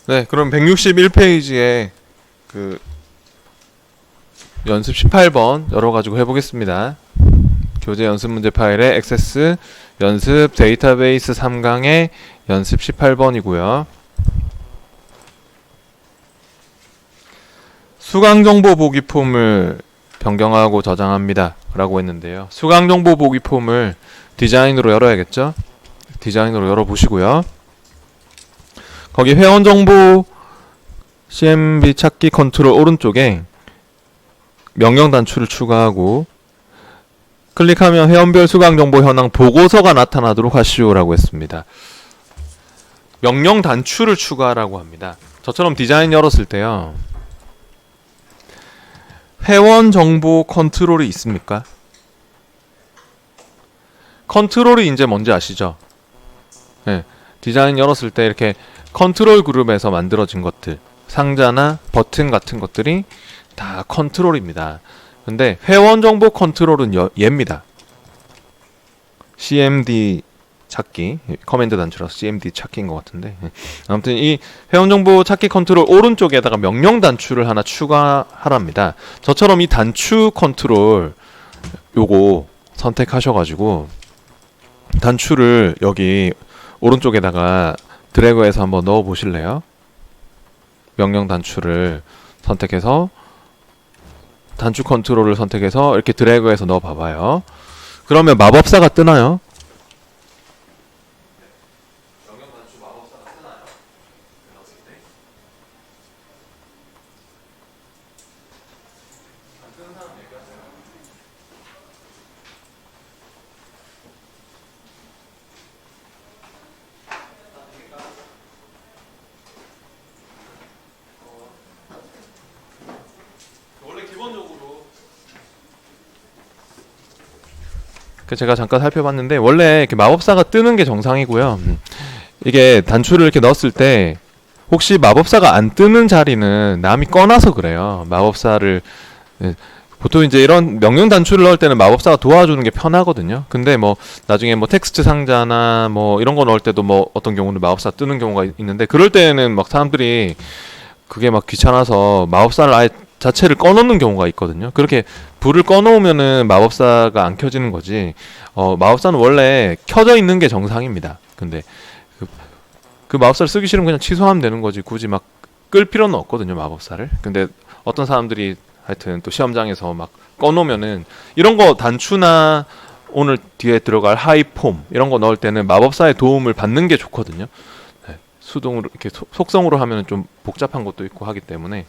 네, 그럼 161페이지에 그 연습 18번 열어가지고 해보겠습니다. 교재 연습 문제 파일에 액세스 연습 데이터베이스 3강의 연습 18번이고요. 수강정보 보기 폼을 변경하고 저장합니다 라고 했는데요. 수강정보 보기 폼을 디자인으로 열어야겠죠. 디자인으로 열어보시고요. 거기 회원정보 CMD 찾기 컨트롤 오른쪽에 명령 단추를 추가하고 클릭하면 회원별 수강정보 현황 보고서가 나타나도록 하시오 라고 했습니다. 명령 단추를 추가하라고 합니다. 저처럼 디자인 열었을 때요, 회원 정보 컨트롤이 있습니까? 컨트롤이 이제 뭔지 아시죠? 네, 디자인 열었을 때 이렇게 컨트롤 그룹에서 만들어진 것들, 상자나 버튼 같은 것들이 다 컨트롤입니다. 근데 회원 정보 컨트롤은 얘입니다. CMD 찾기, 커맨드 단추라서 CMD 찾기인 것 같은데, 아무튼 이 회원 정보 찾기 컨트롤 오른쪽에다가 명령 단추를 하나 추가하랍니다. 저처럼 이 단추 컨트롤 요거 선택하셔가지고 단추를 여기 오른쪽에다가 드래그해서 한번 넣어 보실래요? 명령 단추를 선택해서 단추 컨트롤을 선택해서 이렇게 드래그해서 넣어 봐봐요. 그러면 마법사가 뜨나요? 명령 단추 마법사가 뜨나요? 넣었을 때? 안 뜨는 사람 얘기하세요. 원래 기본적으로 제가 잠깐 살펴봤는데 원래 이렇게 마법사가 뜨는 게 정상이고요. 이게 단추를 이렇게 넣었을 때 혹시 마법사가 안 뜨는 자리는 남이 꺼놔서 그래요. 마법사를 보통 이제 이런 명령 단추를 넣을 때는 마법사가 도와주는 게 편하거든요. 근데 뭐 나중에 뭐 텍스트 상자나 뭐 이런 거 넣을 때도 뭐 어떤 경우는 마법사 뜨는 경우가 있는데, 그럴 때는 막 사람들이 그게 막 귀찮아서 마법사를 아예 자체를 꺼놓는 경우가 있거든요. 그렇게 불을 꺼놓으면은 마법사가 안 켜지는 거지. 마법사는 원래 켜져 있는 게 정상입니다. 근데 그 마법사를 쓰기 싫으면 그냥 취소하면 되는 거지. 굳이 막 끌 필요는 없거든요, 마법사를. 근데 어떤 사람들이 하여튼 또 시험장에서 막 꺼놓으면은 이런 거 단추나 오늘 뒤에 들어갈 하이폼 이런 거 넣을 때는 마법사의 도움을 받는 게 좋거든요. 수동으로 이렇게 속성으로 하면 좀 복잡한 것도 있고 하기 때문에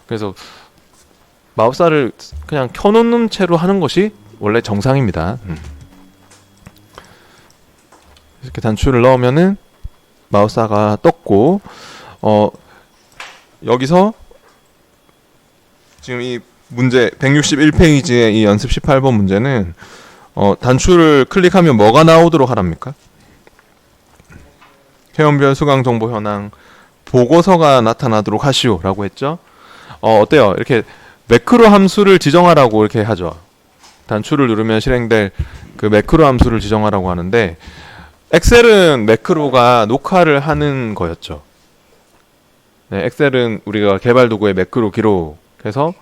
그래서 마법사를 그냥 켜놓는 채로 하는 것이 원래 정상입니다. 이렇게 단추를 넣으면은 마법사가 떴고, 여기서 지금 이 문제 161페이지의 이 연습 18번 문제는 단추를 클릭하면 뭐가 나오도록 하랍니까? 회원별 수강 정보 현황 보고서가 나타나도록 하시오 라고 했죠. 어때요? 이렇게 매크로 함수를 지정하라고 이렇게 하죠. 단추를 누르면 실행될 그 매크로 함수를 지정하라고 하는데, 엑셀은 매크로가 녹화를 하는 거였죠. 네, 엑셀은 우리가 개발 도구에 매크로 기록해서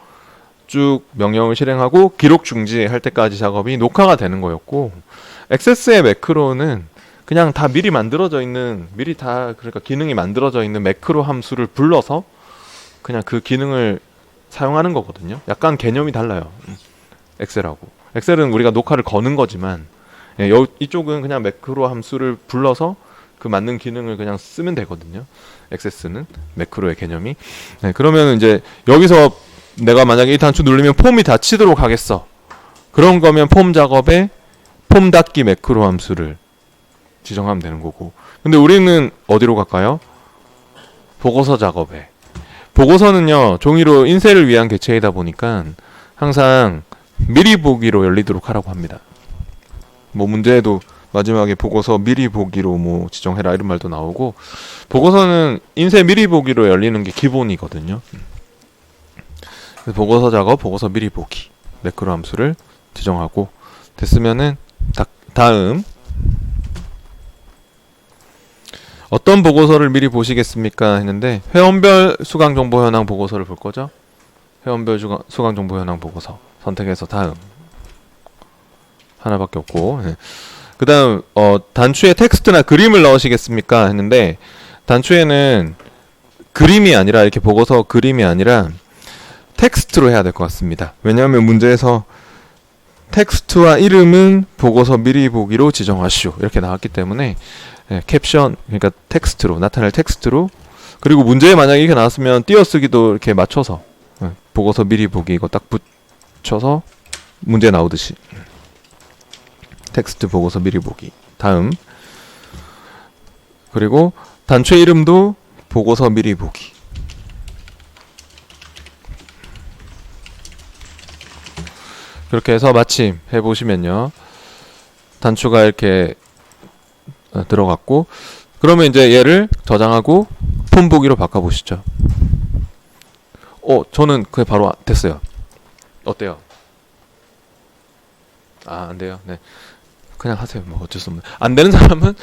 쭉 명령을 실행하고 기록 중지할 때까지 작업이 녹화가 되는 거였고, 액세스의 매크로는 그냥 다 미리 만들어져 있는, 미리 다 그러니까 기능이 만들어져 있는 매크로 함수를 불러서 그냥 그 기능을 사용하는 거거든요. 약간 개념이 달라요, 엑셀하고. 엑셀은 우리가 녹화를 거는 거지만 이쪽은 그냥 매크로 함수를 불러서 그 맞는 기능을 그냥 쓰면 되거든요. 액세스는 매크로의 개념이. 그러면 이제 여기서 내가 만약에 이 단추 누르면 폼이 닫히도록 하겠어. 그런 거면 폼 작업에 폼 닫기 매크로 함수를 지정하면 되는 거고. 근데 우리는 어디로 갈까요? 보고서 작업에. 보고서는요, 종이로 인쇄를 위한 개체이다 보니까 항상 미리 보기로 열리도록 하라고 합니다. 뭐 문제에도 마지막에 보고서 미리 보기로 뭐 지정해라 이런 말도 나오고, 보고서는 인쇄 미리 보기로 열리는 게 기본이거든요. 그래서 보고서 작업, 보고서 미리 보기 매크로 함수를 지정하고 됐으면은 다음 어떤 보고서를 미리 보시겠습니까? 했는데 회원별 수강 정보 현황 보고서를 볼 거죠. 회원별 수강 정보 현황 보고서 선택해서 다음 하나밖에 없고 네. 그 다음 단추에 텍스트나 그림을 넣으시겠습니까? 했는데 단추에는 그림이 아니라 이렇게 보고서 그림이 아니라 텍스트로 해야 될 것 같습니다. 왜냐하면 문제에서 텍스트와 이름은 보고서 미리 보기로 지정하시오 이렇게 나왔기 때문에 네, 캡션 그러니까 텍스트로 나타낼 텍스트로 그리고 문제에 만약에 이렇게 나왔으면 띄어쓰기도 이렇게 맞춰서 네, 보고서 미리 보기 이거 딱 붙여서 문제 나오듯이 텍스트 보고서 미리 보기 다음 그리고 단추 이름도 보고서 미리 보기 그렇게 해서 마침 해보시면요 단추가 이렇게 들어갔고 그러면 이제 얘를 저장하고 폰 보기로 바꿔보시죠. 저는 그게 바로 됐어요. 어때요? 안 돼요. 네. 그냥 하세요. 뭐 어쩔 수 없네. 안 되는 사람은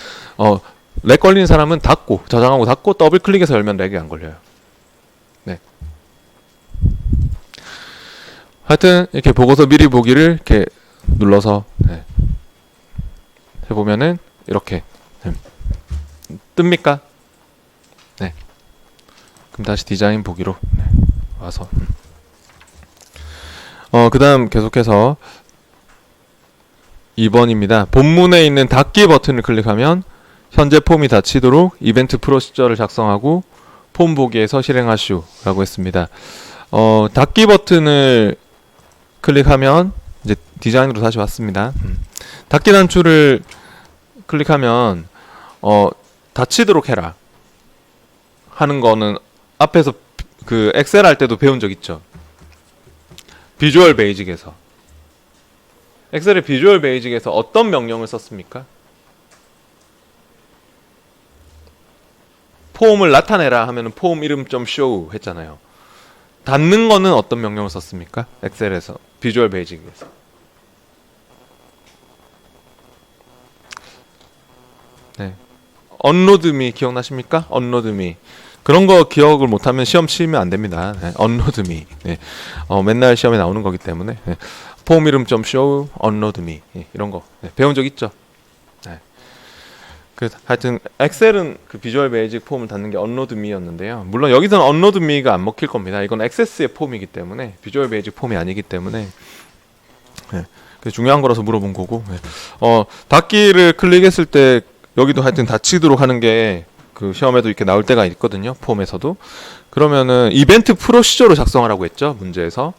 렉 걸리는 사람은 닫고 저장하고 닫고 더블 클릭해서 열면 렉이 안 걸려요. 네. 하여튼 이렇게 보고서 미리 보기를 이렇게 눌러서 네. 해보면은 이렇게 네. 뜹니까? 네. 그럼 다시 디자인 보기로 네. 와서 그 다음 계속해서 2번입니다. 본문에 있는 닫기 버튼을 클릭하면 현재 폼이 닫히도록 이벤트 프로시저를 작성하고 폼 보기에서 실행하시오 라고 했습니다. 닫기 버튼을 클릭하면 이제 디자인으로 다시 왔습니다. 닫기 단추를 클릭하면 닫히도록 해라 하는 거는 앞에서 그 엑셀 할 때도 배운 적 있죠. 비주얼 베이직에서 엑셀의 비주얼 베이직에서 어떤 명령을 썼습니까? 폼을 나타내라 하면은 폼 이름 좀 show 했잖아요. 닫는 거는 어떤 명령을 썼습니까? 엑셀에서 비주얼 베이직에서 네. 언로드 미 기억나십니까? 언로드 미 그런 거 기억을 못하면 시험 치면 안 됩니다. 네. 언로드 미 네. 맨날 시험에 나오는 거기 때문에 네. 폼 이름 좀 show 언로드 미 이런 거 네. 배운 적 있죠? 네. 하여튼 엑셀은 그 비주얼 베이직 폼을 닫는 게 언로드 미였는데요. 물론 여기서는 언로드 미가 안 먹힐 겁니다. 이건 액세스의 폼이기 때문에 비주얼 베이직 폼이 아니기 때문에 네. 중요한 거라서 물어본 거고 네. 닫기를 클릭했을 때 여기도 하여튼 닫히도록 하는 게 그 시험에도 이렇게 나올 때가 있거든요. 폼에서도. 그러면은 이벤트 프로시저로 작성하라고 했죠. 문제에서.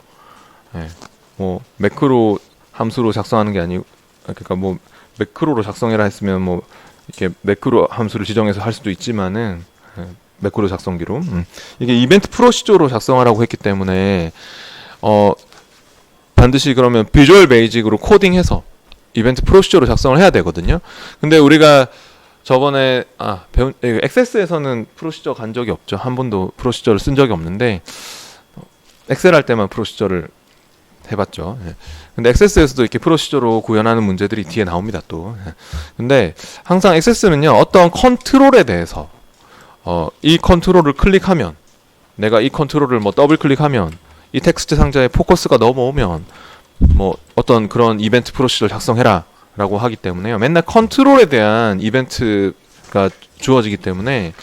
네. 뭐 매크로 함수로 작성하는 게 아니고 그러니까 뭐 매크로로 작성해라 했으면 뭐 이렇게 매크로 함수를 지정해서 할 수도 있지만은 매크로 작성기로 이게 이벤트 프로시저로 작성하라고 했기 때문에 반드시 그러면 비주얼 베이직으로 코딩해서 이벤트 프로시저로 작성을 해야 되거든요. 근데 우리가 저번에 배운 엑세스에서는 프로시저 간 적이 없죠. 한 번도 프로시저를 쓴 적이 없는데 엑셀 할 때만 프로시저를 해봤죠. 근데 엑세스에서도 이렇게 프로시저로 구현하는 문제들이 뒤에 나옵니다. 또 근데 항상 엑세스는요 어떤 컨트롤에 대해서 이 컨트롤을 클릭하면 내가 이 컨트롤을 뭐 더블 클릭하면 이 텍스트 상자에 포커스가 넘어오면 뭐 어떤 그런 이벤트 프로시저를 작성해라 라고 하기 때문에요. 맨날 컨트롤에 대한 이벤트가 주어지기 때문에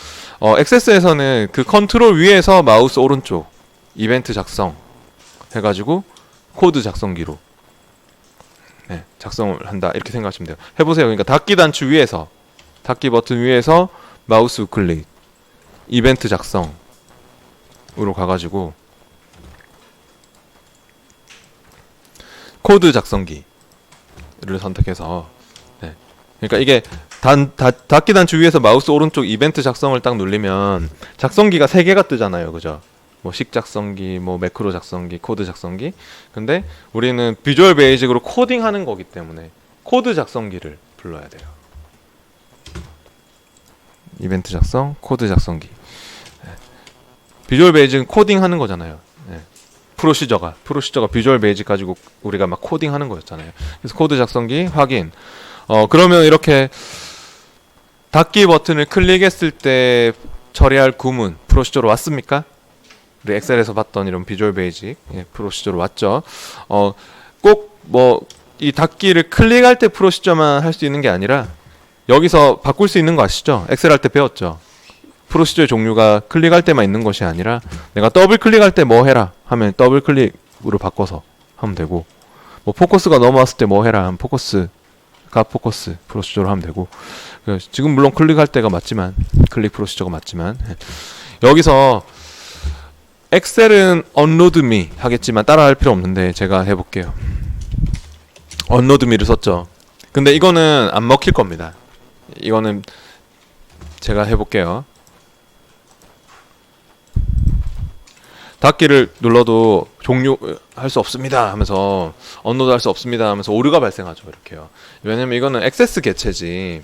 엑세스에서는 그 컨트롤 위에서 마우스 오른쪽 이벤트 작성 해가지고 코드 작성기로 네, 작성을 한다 이렇게 생각하시면 돼요. 해보세요. 그러니까 닫기 단추 위에서 닫기 버튼 위에서 마우스 우클릭 이벤트 작성으로 가가지고 코드 작성기를 선택해서 네. 그러니까 이게 닫기 단추 위에서 마우스 오른쪽 이벤트 작성을 딱 누르면 작성기가 3개가 뜨잖아요. 그죠? 뭐 식 작성기, 뭐 매크로 작성기, 코드 작성기. 근데 우리는 비주얼 베이직으로 코딩하는 거기 때문에 코드 작성기를 불러야 돼요. 이벤트 작성, 코드 작성기. 네. 비주얼 베이직은 코딩하는 거잖아요. 네. 프로시저가 비주얼 베이직 가지고 우리가 막 코딩하는 거였잖아요. 그래서 코드 작성기 확인. 그러면 이렇게 닫기 버튼을 클릭했을 때 처리할 구문 프로시저로 왔습니까? 우리 엑셀에서 봤던 이런 비주얼 베이직 프로시저로 왔죠. 꼭 뭐 이 닫기를 클릭할 때 프로시저만 할 수 있는 게 아니라 여기서 바꿀 수 있는 거 아시죠? 엑셀 할 때 배웠죠. 프로시저의 종류가 클릭할 때만 있는 것이 아니라 내가 더블 클릭할 때 뭐 해라 하면 더블 클릭으로 바꿔서 하면 되고, 뭐 포커스가 넘어왔을 때 뭐 해라 하면 포커스 프로시저로 하면 되고, 지금 물론 클릭할 때가 맞지만 클릭 프로시저가 맞지만 여기서 엑셀은 언로드 미 하겠지만 따라할 필요 없는데 제가 해볼게요. 언로드 미를 썼죠. 근데 이거는 안 먹힐 겁니다. 이거는 제가 해볼게요. 닫기를 눌러도 종료할 수 없습니다 하면서 언로드 할 수 없습니다 하면서 오류가 발생하죠. 이렇게요. 왜냐면 이거는 액세스 개체지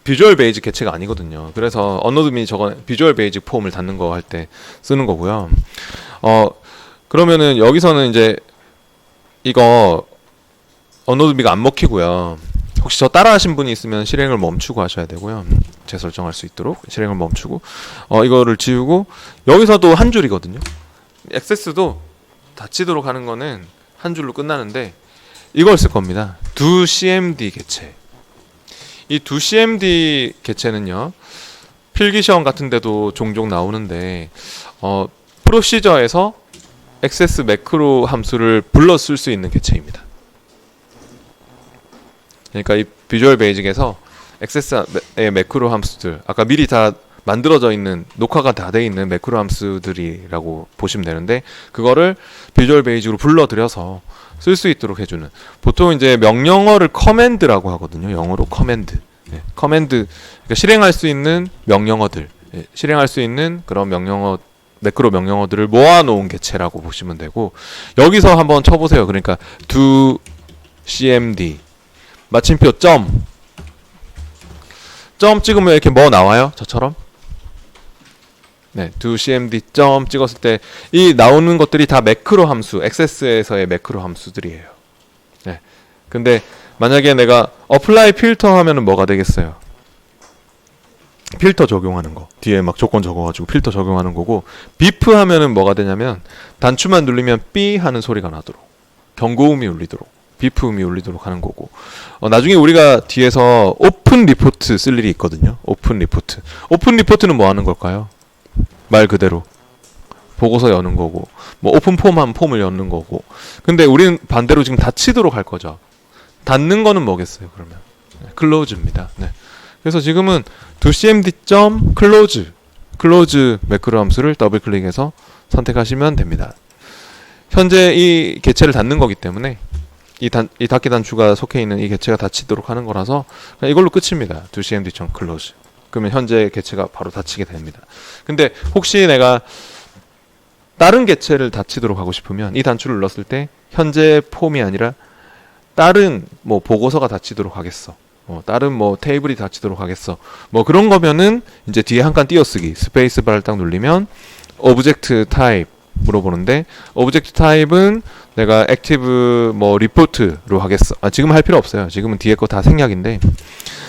비주얼 베이직 개체가 아니거든요. 그래서 언로드 미 저거 비주얼 베이직 폼을 닫는 거 할 때 쓰는 거고요. 그러면은 여기서는 이제 이거 언로드 미가 안 먹히고요. 혹시 저 따라하신 분이 있으면 실행을 멈추고 하셔야 되고요. 재설정할 수 있도록 실행을 멈추고 이거를 지우고, 여기서도 한 줄이거든요. 액세스도 닫히도록 하는 거는 한 줄로 끝나는데 이걸 쓸 겁니다. do cmd 개체. 이 do cmd 개체는요, 필기시험 같은 데도 종종 나오는데 프로시저에서 액세스 매크로 함수를 불러 쓸 수 있는 개체입니다. 그러니까 이 비주얼 베이직에서 액세스의 매크로 함수들, 아까 미리 다 만들어져 있는, 녹화가 다 돼 있는 매크로 함수들이라고 보시면 되는데, 그거를 비주얼 베이직으로 불러들여서 쓸 수 있도록 해주는, 보통 이제 명령어를 커맨드라고 하거든요. 영어로 커맨드. 커맨드, 그러니까 실행할 수 있는 명령어들, 실행할 수 있는 그런 명령어, 매크로 명령어들을 모아놓은 개체라고 보시면 되고, 여기서 한번 쳐보세요. 그러니까 do cmd 마침표 점 찍으면 이렇게 뭐 나와요? 저처럼. 네, do cmd 점 찍었을 때 이 나오는 것들이 다 매크로 함수, 액세스에서의 매크로 함수들이에요. 네. 근데 만약에 내가 apply 필터 하면은 뭐가 되겠어요? 필터 적용하는 거. 뒤에 막 조건 적어가지고 필터 적용하는 거고, beep 하면은 뭐가 되냐면 단추만 누르면 삐 하는 소리가 나도록, 경고음이 울리도록, 비프음이 울리도록 하는 거고, 나중에 우리가 뒤에서 오픈 리포트 쓸 일이 있거든요. 오픈 리포트는 뭐 하는 걸까요? 말 그대로 보고서 여는 거고, 뭐 오픈 폼 하면 폼을 여는 거고. 근데 우리는 반대로 지금 닫히도록 할 거죠. 닫는 거는 뭐겠어요? 그러면 클로즈입니다. 네. 그래서 지금은 do cmd.close 매크로 함수를 더블 클릭해서 선택하시면 됩니다. 현재 이 개체를 닫는 거기 때문에 이 닫기 단추가 속해 있는 이 개체가 닫히도록 하는 거라서 이걸로 끝입니다. do cmd.close. 그러면 현재 개체가 바로 닫히게 됩니다. 근데 혹시 내가 다른 개체를 닫히도록 하고 싶으면 이 단추를 눌렀을 때 현재 폼이 아니라 다른 뭐 보고서가 닫히도록 하겠어, 다른 뭐 테이블이 닫히도록 하겠어, 뭐 그런 거면은 이제 뒤에 한 칸 띄어쓰기 스페이스 바를 딱 눌리면 오브젝트 타입 물어보는데, 오브젝트 타입은 내가 액티브 뭐 리포트로 하겠어. 지금 할 필요 없어요. 지금은 뒤에 거 다 생략인데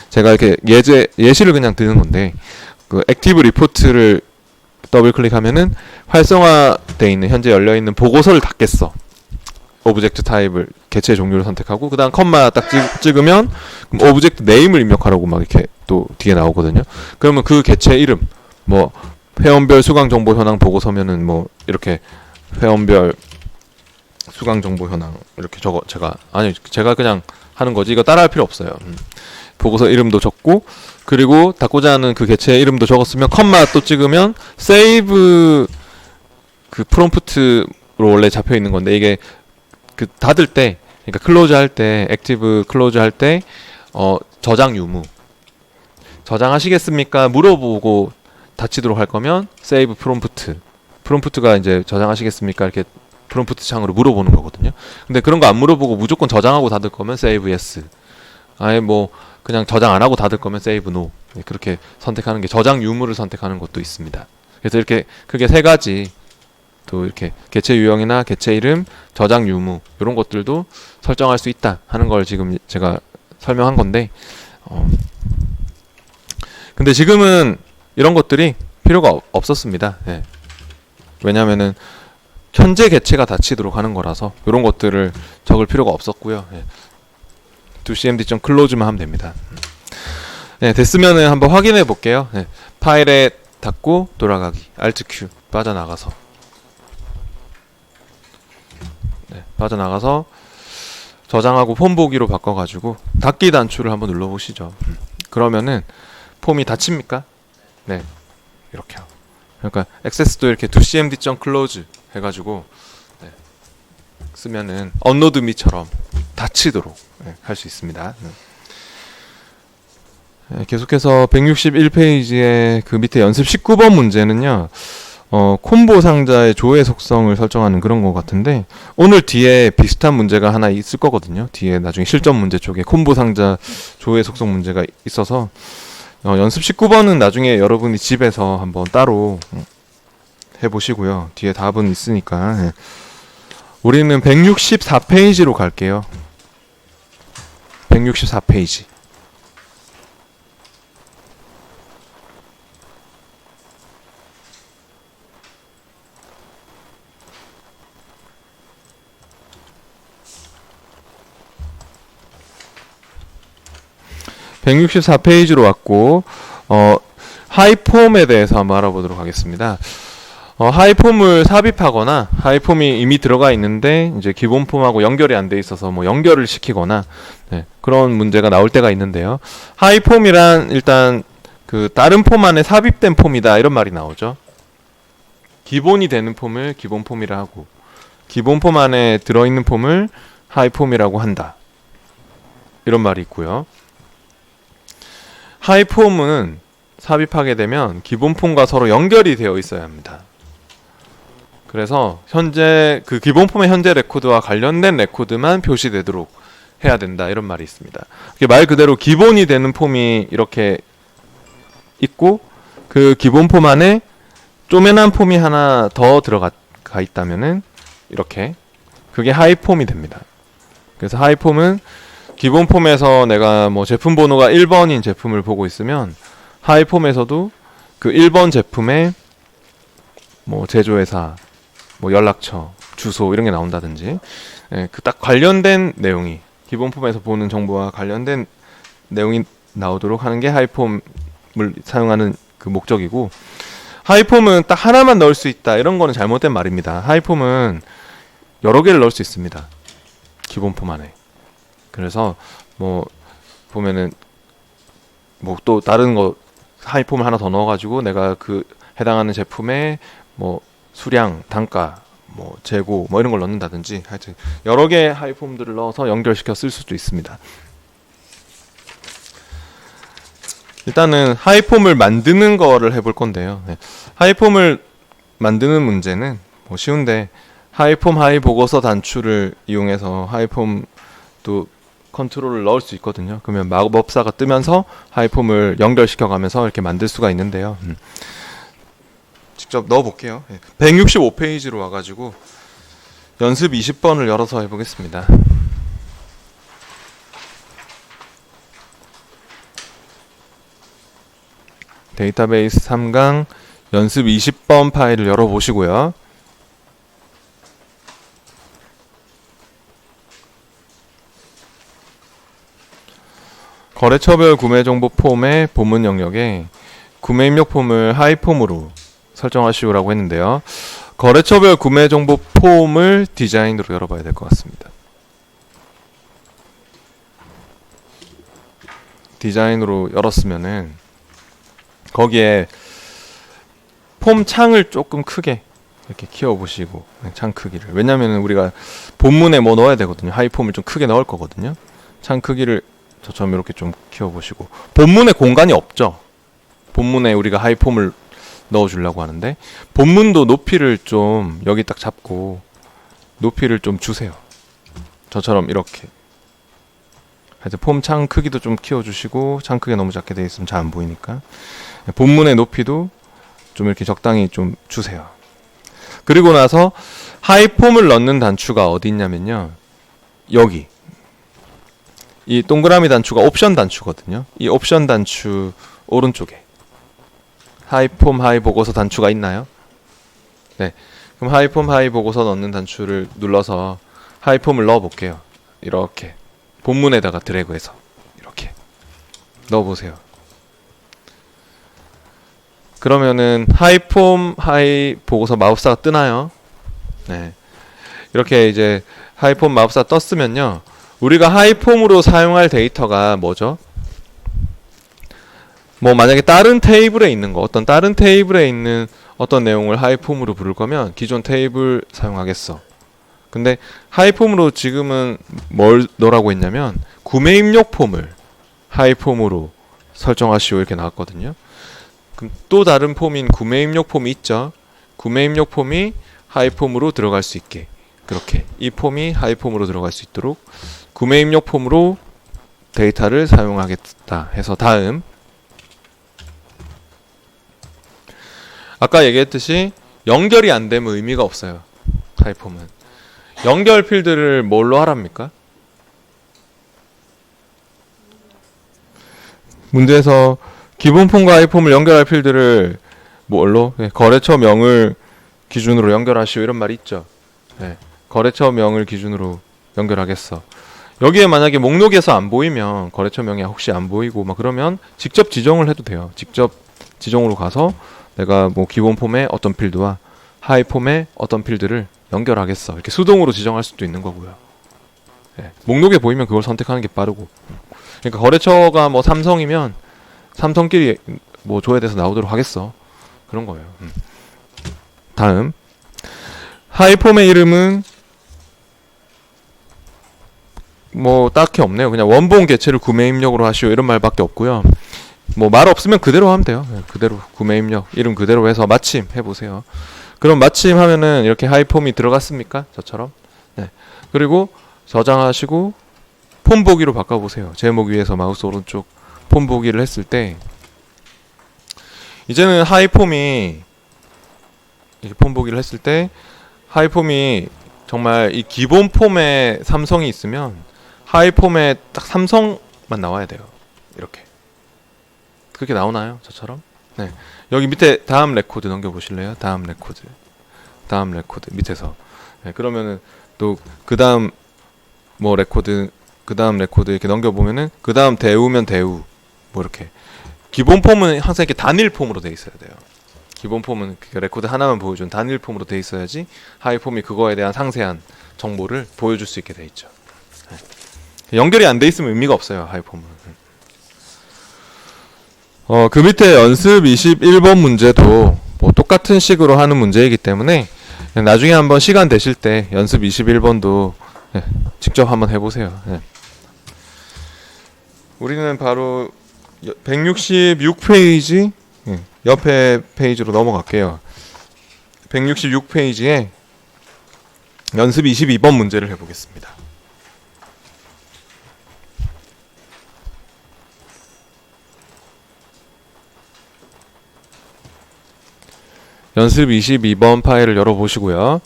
제가 이렇게 예시를 그냥 드는 건데, 그 액티브 리포트를 더블 클릭하면은 활성화되어 있는, 현재 열려 있는 보고서를 닫겠어. 오브젝트 타입을 개체 종류를 선택하고 그다음 컴마 딱 찍으면 그럼 오브젝트 네임을 입력하라고 막 이렇게 또 뒤에 나오거든요. 그러면 그 개체 이름, 뭐 회원별 수강 정보 현황 보고서면은 뭐 이렇게 회원별 수강 정보 현황 이렇게 제가 그냥 하는 거지. 이거 따라할 필요 없어요. 보고서 이름도 적고, 그리고 닫고자 하는 그 개체 이름도 적었으면 컴마 또 찍으면 세이브 그 프롬프트로 원래 잡혀 있는 건데, 이게 그 닫을 때, 그러니까 클로즈 할 때, 액티브 클로즈 할 때 저장 유무, 저장하시겠습니까? 물어보고 닫히도록 할 거면 세이브 프롬프트가 이제 저장하시겠습니까? 이렇게 프롬프트 창으로 물어보는 거거든요. 근데 그런 거 안 물어보고 무조건 저장하고 닫을 거면 세이브 예스, 아예 뭐 그냥 저장 안 하고 닫을 거면 세이브 노, 그렇게 선택하는 게, 저장 유무를 선택하는 것도 있습니다. 그래서 이렇게 크게 세 가지, 또 이렇게 개체 유형이나 개체 이름, 저장 유무 이런 것들도 설정할 수 있다 하는 걸 지금 제가 설명한 건데, 근데 지금은 이런 것들이 필요가 없었습니다. 예. 왜냐면은 현재 개체가 닫히도록 하는 거라서 이런 것들을 적을 필요가 없었고요. 예. cmd.close만 하면 됩니다. 네, 됐으면은 한번 확인해 볼게요. 네, 파일에 닫고 돌아가기 Alt Q 빠져나가서 빠져나가서 저장하고 폼 보기로 바꿔가지고 닫기 단추를 한번 눌러보시죠. 그러면은 폼이 닫힙니까? 네, 이렇게요. 그러니까 액세스도 이렇게 cmd.close 해가지고 네, 쓰면은 업로드 미처럼 닫히도록 할 수 있습니다. 계속해서 161페이지의 그 밑에 연습 19번 문제는요. 콤보 상자의 조회 속성을 설정하는 그런 것 같은데 오늘 뒤에 비슷한 문제가 하나 있을 거거든요. 뒤에 나중에 실전 문제 쪽에 콤보 상자 조회 속성 문제가 있어서 연습 19번은 나중에 여러분이 집에서 한번 따로 해보시고요. 뒤에 답은 있으니까 우리는 164페이지로 갈게요. 164페이지. (164페이지로) 왔고 하이폼에 대해서 한번 알아보도록 하겠습니다. 하이폼을 삽입하거나 하이폼이 이미 들어가 있는데 이제 기본 폼하고 연결이 안 돼 있어서 뭐 연결을 시키거나 그런 문제가 나올 때가 있는데요. 하이폼이란 일단 그 다른 폼 안에 삽입된 폼이다 이런 말이 나오죠. 기본이 되는 폼을 기본 폼이라 하고 기본 폼 안에 들어있는 폼을 하이폼이라고 한다 이런 말이 있고요. 하이폼은 삽입하게 되면 기본 폼과 서로 연결이 되어 있어야 합니다. 그래서 현재 그 기본 폼의 현재 레코드와 관련된 레코드만 표시되도록 해야 된다 이런 말이 있습니다. 말 그대로 기본이 되는 폼이 이렇게 있고 그 기본 폼 안에 쪼매난 폼이 하나 더 들어가 있다면은 이렇게 그게 하이폼이 됩니다. 그래서 하이폼은 기본 폼에서 내가 뭐 제품 번호가 1번인 제품을 보고 있으면 하이폼에서도 그 1번 제품의 뭐 제조회사, 뭐 연락처, 주소 이런 게 나온다든지 그 딱 관련된 내용이 기본 폼에서 보는 정보와 관련된 내용이 나오도록 하는 게 하이폼을 사용하는 그 목적이고 하이폼은 딱 하나만 넣을 수 있다 이런 거는 잘못된 말입니다. 하이폼은 여러 개를 넣을 수 있습니다. 기본 폼 안에. 그래서 뭐 보면은 뭐 또 다른 거 하이폼을 하나 더 넣어가지고 내가 그 해당하는 제품의 뭐 수량, 단가, 뭐 재고 뭐 이런 걸 넣는다든지 하여튼 여러 개의 하이폼들을 넣어서 연결시켜 쓸 수도 있습니다. 일단은 하이폼을 만드는 거를 해볼 건데요. 하이폼을 만드는 문제는 뭐 쉬운데 하이폼 하이 보고서 단추를 이용해서 하이폼도 컨트롤을 넣을 수 있거든요. 그러면 마법사가 뜨면서 하이폼을 연결시켜 가면서 이렇게 만들 수가 있는데요. 직접 넣어 볼게요. 165페이지로 와가지고 연습 20번을 열어서 해보겠습니다. 데이터베이스 3강 연습 20번 파일을 열어보시고요. 거래처별 구매정보 폼의 본문 영역에 구매 입력 폼을 하이폼으로 설정하시오라고 했는데요. 거래처별 구매정보 폼을 디자인으로 열어봐야 될 것 같습니다. 디자인으로 열었으면은 거기에 폼 창을 조금 크게 이렇게 키워보시고 창 크기를 왜냐면은 우리가 본문에 뭐 넣어야 되거든요. 하이폼을 좀 크게 넣을 거거든요. 창 크기를 저처럼 이렇게 좀 키워보시고 본문에 공간이 없죠. 본문에 우리가 하이폼을 넣어주려고 하는데 본문도 높이를 좀 여기 딱 잡고 높이를 좀 주세요. 저처럼 이렇게 하여튼 폼 창 크기도 좀 키워주시고 창 크기가 너무 작게 되어 있으면 잘 안 보이니까 본문의 높이도 좀 이렇게 적당히 좀 주세요. 그리고 나서 하이폼을 넣는 단추가 어디 있냐면요. 여기 이 동그라미 단추가 옵션 단추거든요. 이 옵션 단추 오른쪽에 하이폼 하이 보고서 단추가 있나요? 네. 그럼 하이폼 하이 보고서 넣는 단추를 눌러서 하이폼을 넣어 볼게요. 이렇게 본문에다가 드래그해서 이렇게 넣어 보세요. 그러면은 하이폼 하이 보고서 마법사가 뜨나요? 네. 이렇게 이제 하이폼 마법사 떴으면요. 우리가 하이폼으로 사용할 데이터가 뭐죠? 뭐 만약에 다른 테이블에 있는 거, 어떤 다른 테이블에 있는 어떤 내용을 하이폼으로 부를 거면 기존 테이블 사용하겠어. 근데 하이폼으로 지금은 뭘 넣으라고 했냐면 구매 입력 폼을 하이폼으로 설정하시오 이렇게 나왔거든요. 그럼 또 다른 폼인 구매 입력 폼이 있죠. 구매 입력 폼이 하이폼으로 들어갈 수 있게 그렇게 이 폼이 하이폼으로 들어갈 수 있도록 구매 입력 폼으로 데이터를 사용하겠다 해서 다음 아까 얘기했듯이 연결이 안 되면 의미가 없어요. 하이폼은 연결 필드를 뭘로 하랍니까? 문제에서 기본 폼과 하이폼을 연결할 필드를 뭘로? 네, 거래처명을 기준으로 연결하시오 이런 말이 있죠. 네, 거래처명을 기준으로 연결하겠어. 여기에 만약에 목록에서 안 보이면 거래처명이 혹시 안 보이고 막 그러면 직접 지정을 해도 돼요. 직접 지정으로 가서 내가 뭐 기본 폼의 어떤 필드와 하이 폼의 어떤 필드를 연결하겠어. 이렇게 수동으로 지정할 수도 있는 거고요. 네, 목록에 보이면 그걸 선택하는 게 빠르고. 그러니까 거래처가 뭐 삼성이면 삼성끼리 뭐 조회돼서 나오도록 하겠어. 그런 거예요. 다음 하이 폼의 이름은 뭐 딱히 없네요. 그냥 원본 개체를 구매 입력으로 하시오 이런 말밖에 없고요. 뭐 말 없으면 그대로 하면 돼요. 그대로 구매 입력 이름 그대로 해서 마침 해보세요. 그럼 마침 하면은 이렇게 하이폼이 들어갔습니까? 저처럼. 네. 그리고 저장하시고 폼 보기로 바꿔보세요. 제목 위에서 마우스 오른쪽 폼 보기를 했을 때 이제는 하이폼이 이렇게 폼 보기를 했을 때 하이폼이 정말 이 기본 폼에 삼성이 있으면 하이폼에 딱 삼성만 나와야 돼요. 이렇게 그렇게 나오나요? 저처럼? 네. 여기 밑에 다음 레코드 넘겨보실래요? 다음 레코드 밑에서. 네. 그러면은 또 그 다음 뭐 레코드 그 다음 레코드 이렇게 넘겨보면은 그 다음 대우면 대우 뭐 이렇게 기본 폼은 항상 이렇게 단일 폼으로 돼 있어야 돼요. 기본 폼은 그 레코드 하나만 보여준 단일 폼으로 돼 있어야지 하이 폼이 그거에 대한 상세한 정보를 보여줄 수 있게 돼 있죠. 네. 연결이 안 돼 있으면 의미가 없어요. 하이 폼은. 그 밑에 연습 21번 문제도 뭐 똑같은 식으로 하는 문제이기 때문에 나중에 한번 시간 되실 때 연습 21번도 네, 직접 한번 해보세요. 네. 우리는 바로 166페이지 네, 옆에 페이지로 넘어갈게요. 166페이지에 연습 22번 문제를 해보겠습니다. 연습 22번 파일을 열어보시고요.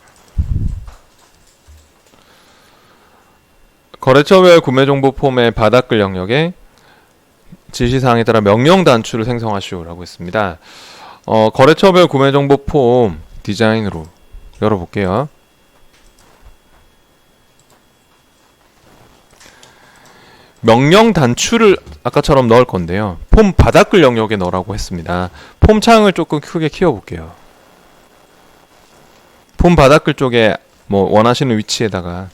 거래처별 구매정보 폼의 바닥글 영역에 지시사항에 따라 명령 단추를 생성하시오 라고 했습니다. 거래처별 구매정보 폼 디자인으로 열어볼게요. 명령 단추를 아까처럼 넣을 건데요. 폼 바닥글 영역에 넣으라고 했습니다. 폼 창을 조금 크게 키워볼게요. 폼 바닥글 쪽에 뭐 원하시는 위치에다가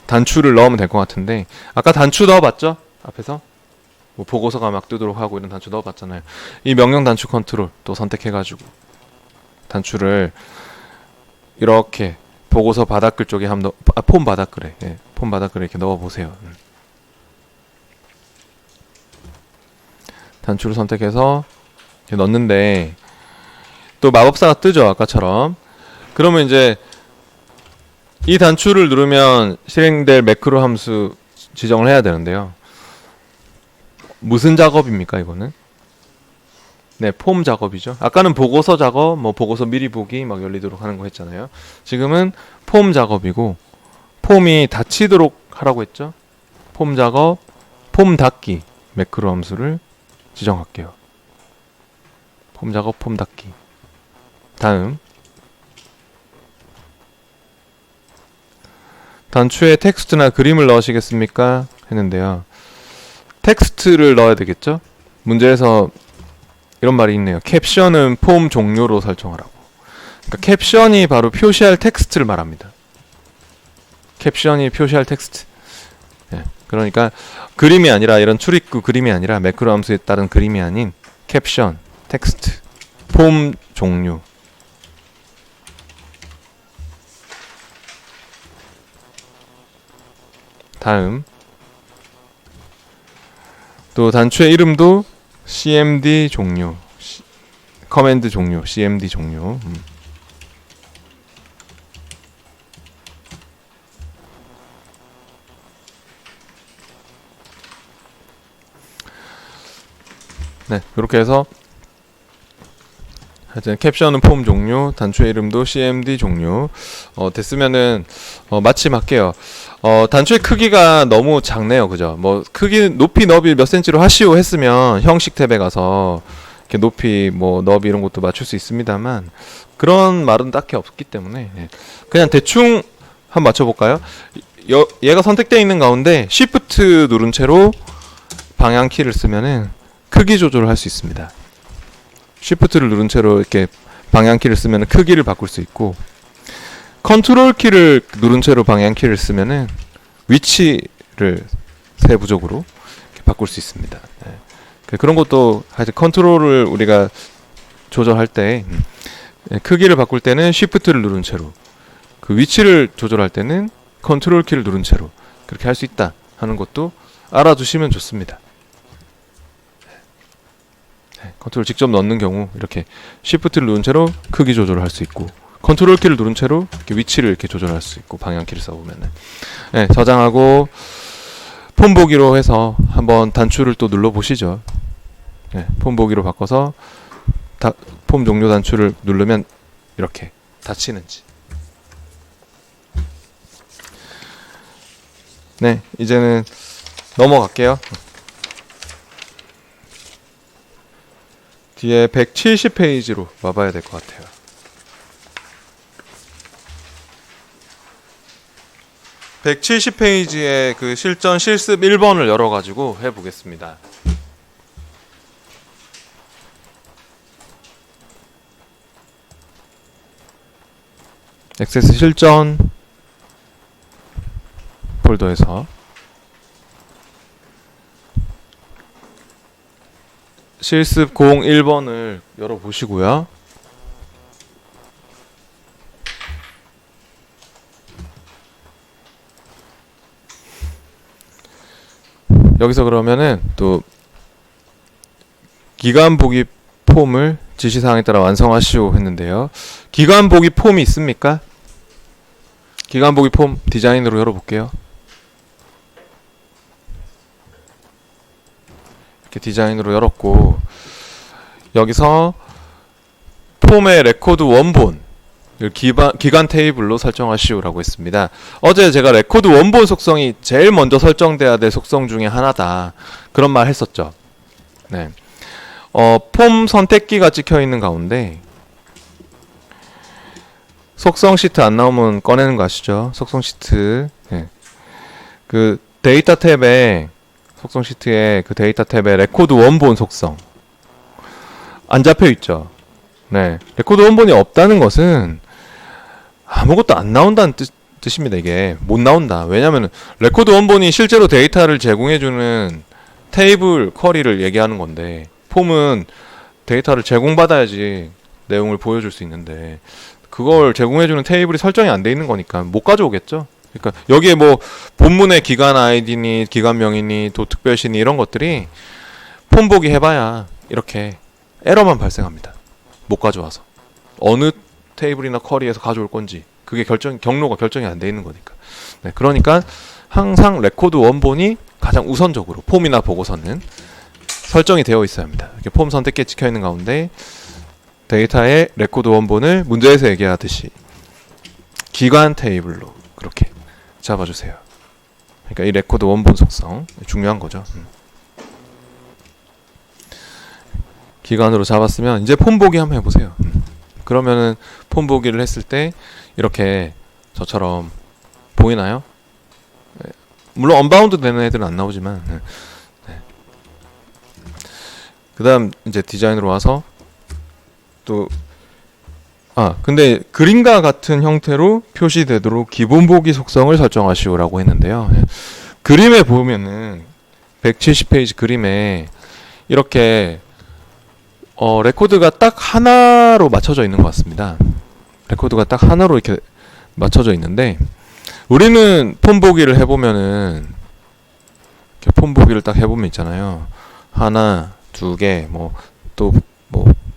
단추를 넣으면 될 것 같은데 아까 단추 넣어봤죠? 앞에서 뭐 보고서가 막 뜨도록 하고 이런 단추 넣어봤잖아요. 이 명령 단추 컨트롤 또 선택해가지고 단추를 이렇게 보고서 바닥글 쪽에 한번 폼 바닥글에 폼 바닥글에 이렇게 넣어보세요. 단추를 선택해서 이렇게 넣는데 또 마법사가 뜨죠 아까처럼. 그러면 이제 이 단추를 누르면 실행될 매크로 함수 지정을 해야 되는데요. 무슨 작업입니까 이거는? 네, 폼 작업이죠. 아까는 보고서 작업, 뭐 보고서 미리 보기 막 열리도록 하는 거 했잖아요. 지금은 폼 작업이고 폼이 닫히도록 하라고 했죠. 폼 작업, 폼 닫기 매크로 함수를 지정할게요. 폼 작업, 폼 닫기. 다음 단추에 텍스트나 그림을 넣으시겠습니까? 했는데요. 텍스트를 넣어야 되겠죠? 문제에서 이런 말이 있네요. 캡션은 폼 종료로 설정하라고. 그러니까 캡션이 바로 표시할 텍스트를 말합니다. 캡션이 표시할 텍스트. 예, 그러니까 그림이 아니라 이런 출입구 그림이 아니라 매크로 함수에 따른 그림이 아닌 캡션, 텍스트, 폼 종류. 다음 또 단추의 이름도 cmd 종류, 커맨드 종류, cmd 종류. 네, 이렇게 해서 하여튼 캡션은 폼 종류, 단추의 이름도 cmd 종류. 됐으면은 마침 할게요. 단추의 크기가 너무 작네요, 그죠? 뭐 크기 높이 너비 몇 센치로 하시오 했으면 형식 탭에 가서 이렇게 높이 뭐 너비 이런 것도 맞출 수 있습니다만 그런 말은 딱히 없기 때문에 그냥 대충 한번 맞춰볼까요? 얘가 선택되어 있는 가운데 Shift 누른 채로 방향 키를 쓰면은 크기 조절을 할 수 있습니다. Shift를 누른 채로 이렇게 방향 키를 쓰면 크기를 바꿀 수 있고, 컨트롤 키를 누른 채로 방향 키를 쓰면은 위치를 세부적으로 이렇게 바꿀 수 있습니다. 네. 그런 것도 하여튼 컨트롤을 우리가 조절할 때 크기를 바꿀 때는 Shift를 누른 채로, 그 위치를 조절할 때는 컨트롤 키를 누른 채로 그렇게 할 수 있다 하는 것도 알아두시면 좋습니다. 컨트롤 직접 넣는 경우 이렇게 Shift를 누른 채로 크기 조절을 할 수 있고, 컨트롤 키를 누른 채로 이렇게 위치를 이렇게 조절할 수 있고, 방향 키를 써보면은 저장하고 폼 보기로 해서 한번 단추를 또 눌러 보시죠. 폼 보기로 바꿔서 폼 종료 단추를 누르면 이렇게 닫히는지. 네, 이제는 넘어갈게요. 뒤에 170페이지로 와봐야 될 것 같아요. (170페이지에) 그 실전 실습 1번을 열어가지고 해보겠습니다. 액세스 실전 폴더에서 실습 01번을 열어보시고요. 여기서 그러면은 또 기간 보기 폼을 지시사항에 따라 완성하시오 했는데요. 기간 보기 폼이 있습니까? 기간 보기 폼 디자인으로 열어볼게요. 이렇게 디자인으로 열었고, 여기서 폼의 레코드 원본 기간 테이블로 설정하시오라고 했습니다. 어제 제가 레코드 원본 속성이 제일 먼저 설정돼야 될 속성 중에 하나다, 그런 말 했었죠. 네. 폼 선택기가 찍혀 있는 가운데 속성 시트 안 나오면 꺼내는 거 아시죠? 속성 시트. 네. 그 데이터 탭에, 속성 시트에 그 데이터 탭에 레코드 원본 속성 안 잡혀 있죠. 네. 레코드 원본이 없다는 것은 아무것도 안 나온다는 뜻입니다. 이게 못 나온다. 왜냐면 레코드 원본이 실제로 데이터를 제공해주는 테이블 쿼리를 얘기하는 건데, 폼은 데이터를 제공받아야지 내용을 보여줄 수 있는데 그걸 제공해주는 테이블이 설정이 안 돼 있는 거니까 못 가져오겠죠. 그러니까 여기에 뭐 본문의 기간 아이디니 기간명이니 도특별시니 이런 것들이 폼 보기 해봐야 이렇게 에러만 발생합니다. 못 가져와서 어느 테이블이나 쿼리에서 가져올 건지 그게 경로가 결정이 안 돼 있는 거니까. 네, 그러니까 항상 레코드 원본이 가장 우선적으로 폼이나 보고서는 설정이 되어 있어야 합니다. 이렇게 폼 선택기에 찍혀 있는 가운데 데이터의 레코드 원본을 문제에서 얘기하듯이 기간 테이블로 그렇게 잡아주세요. 그러니까 이 레코드 원본 속성 중요한 거죠. 기간으로 잡았으면 이제 폼 보기 한번 해보세요. 그러면은 폼 보기를 했을 때 이렇게 저처럼 보이나요? 물론 언바운드 되는 애들은 안 나오지만 그 다음 이제 디자인으로 와서 또 근데 그림과 같은 형태로 표시되도록 기본 보기 속성을 설정하시오라고 했는데요. 그림에 보면은 170페이지 그림에 이렇게 레코드가 딱 하나로 맞춰져 있는 것 같습니다. 레코드가 딱 하나로 이렇게 맞춰져 있는데 우리는 폼 보기를 해보면은 이렇게 폼 보기를 딱 해보면 있잖아요. 하나, 두 개, 또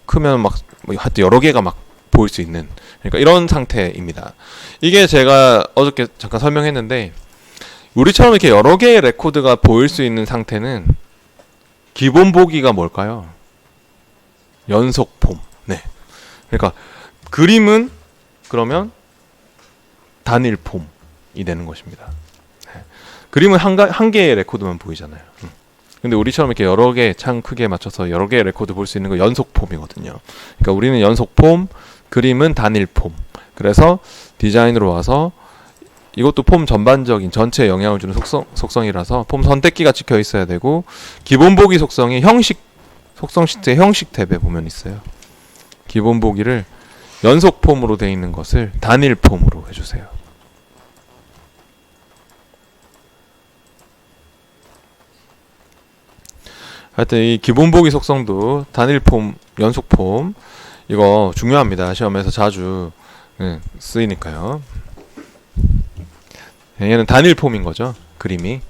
크면 막 하여튼 여러 개가 막 보일 수 있는, 그러니까 이런 상태입니다. 이게 제가 어저께 잠깐 설명했는데 우리처럼 이렇게 여러 개의 레코드가 보일 수 있는 상태는 기본 보기가 뭘까요? 연속 폼. 네. 그러니까 그림은 그러면 단일 폼이 되는 것입니다. 네. 그림은 한 개의 레코드만 보이잖아요. 근데 우리처럼 이렇게 여러 개 창 크기에 맞춰서 여러 개의 레코드 볼 수 있는 거 연속 폼이거든요. 그러니까 우리는 연속 폼, 그림은 단일 폼. 그래서 디자인으로 와서 이것도 폼 전반적인 전체에 영향을 주는 속성이라서 폼 선택기가 찍혀 있어야 되고, 기본 보기 속성이 속성 시트의 형식 탭에 보면 있어요. 기본 보기를 연속 폼으로 되어 있는 것을 단일 폼으로 해주세요. 하여튼 이 기본 보기 속성도 단일 폼, 연속 폼, 이거 중요합니다. 시험에서 자주 쓰이니까요. 얘는 단일 폼인 거죠, 그림이.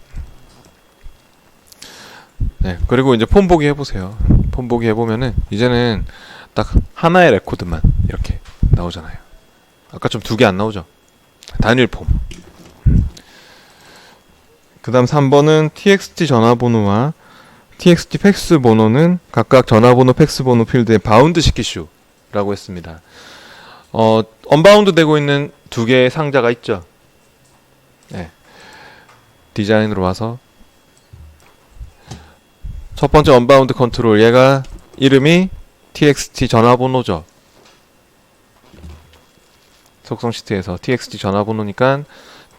네, 그리고 이제 폼 보기 해보세요. 폼 보기 해보면은 이제는 딱 하나의 레코드만 이렇게 나오잖아요. 아까 좀 두 개 안 나오죠? 단일 폼. 그 다음 3번은 txt 전화번호와 txt 팩스 번호는 각각 전화번호 팩스 번호 필드에 바운드 시키슈 라고 했습니다. 언바운드 되고 있는 두 개의 상자가 있죠. 네. 디자인으로 와서 첫 번째 언바운드 컨트롤, 얘가 이름이 txt 전화번호죠. 속성 시트에서 txt 전화번호니까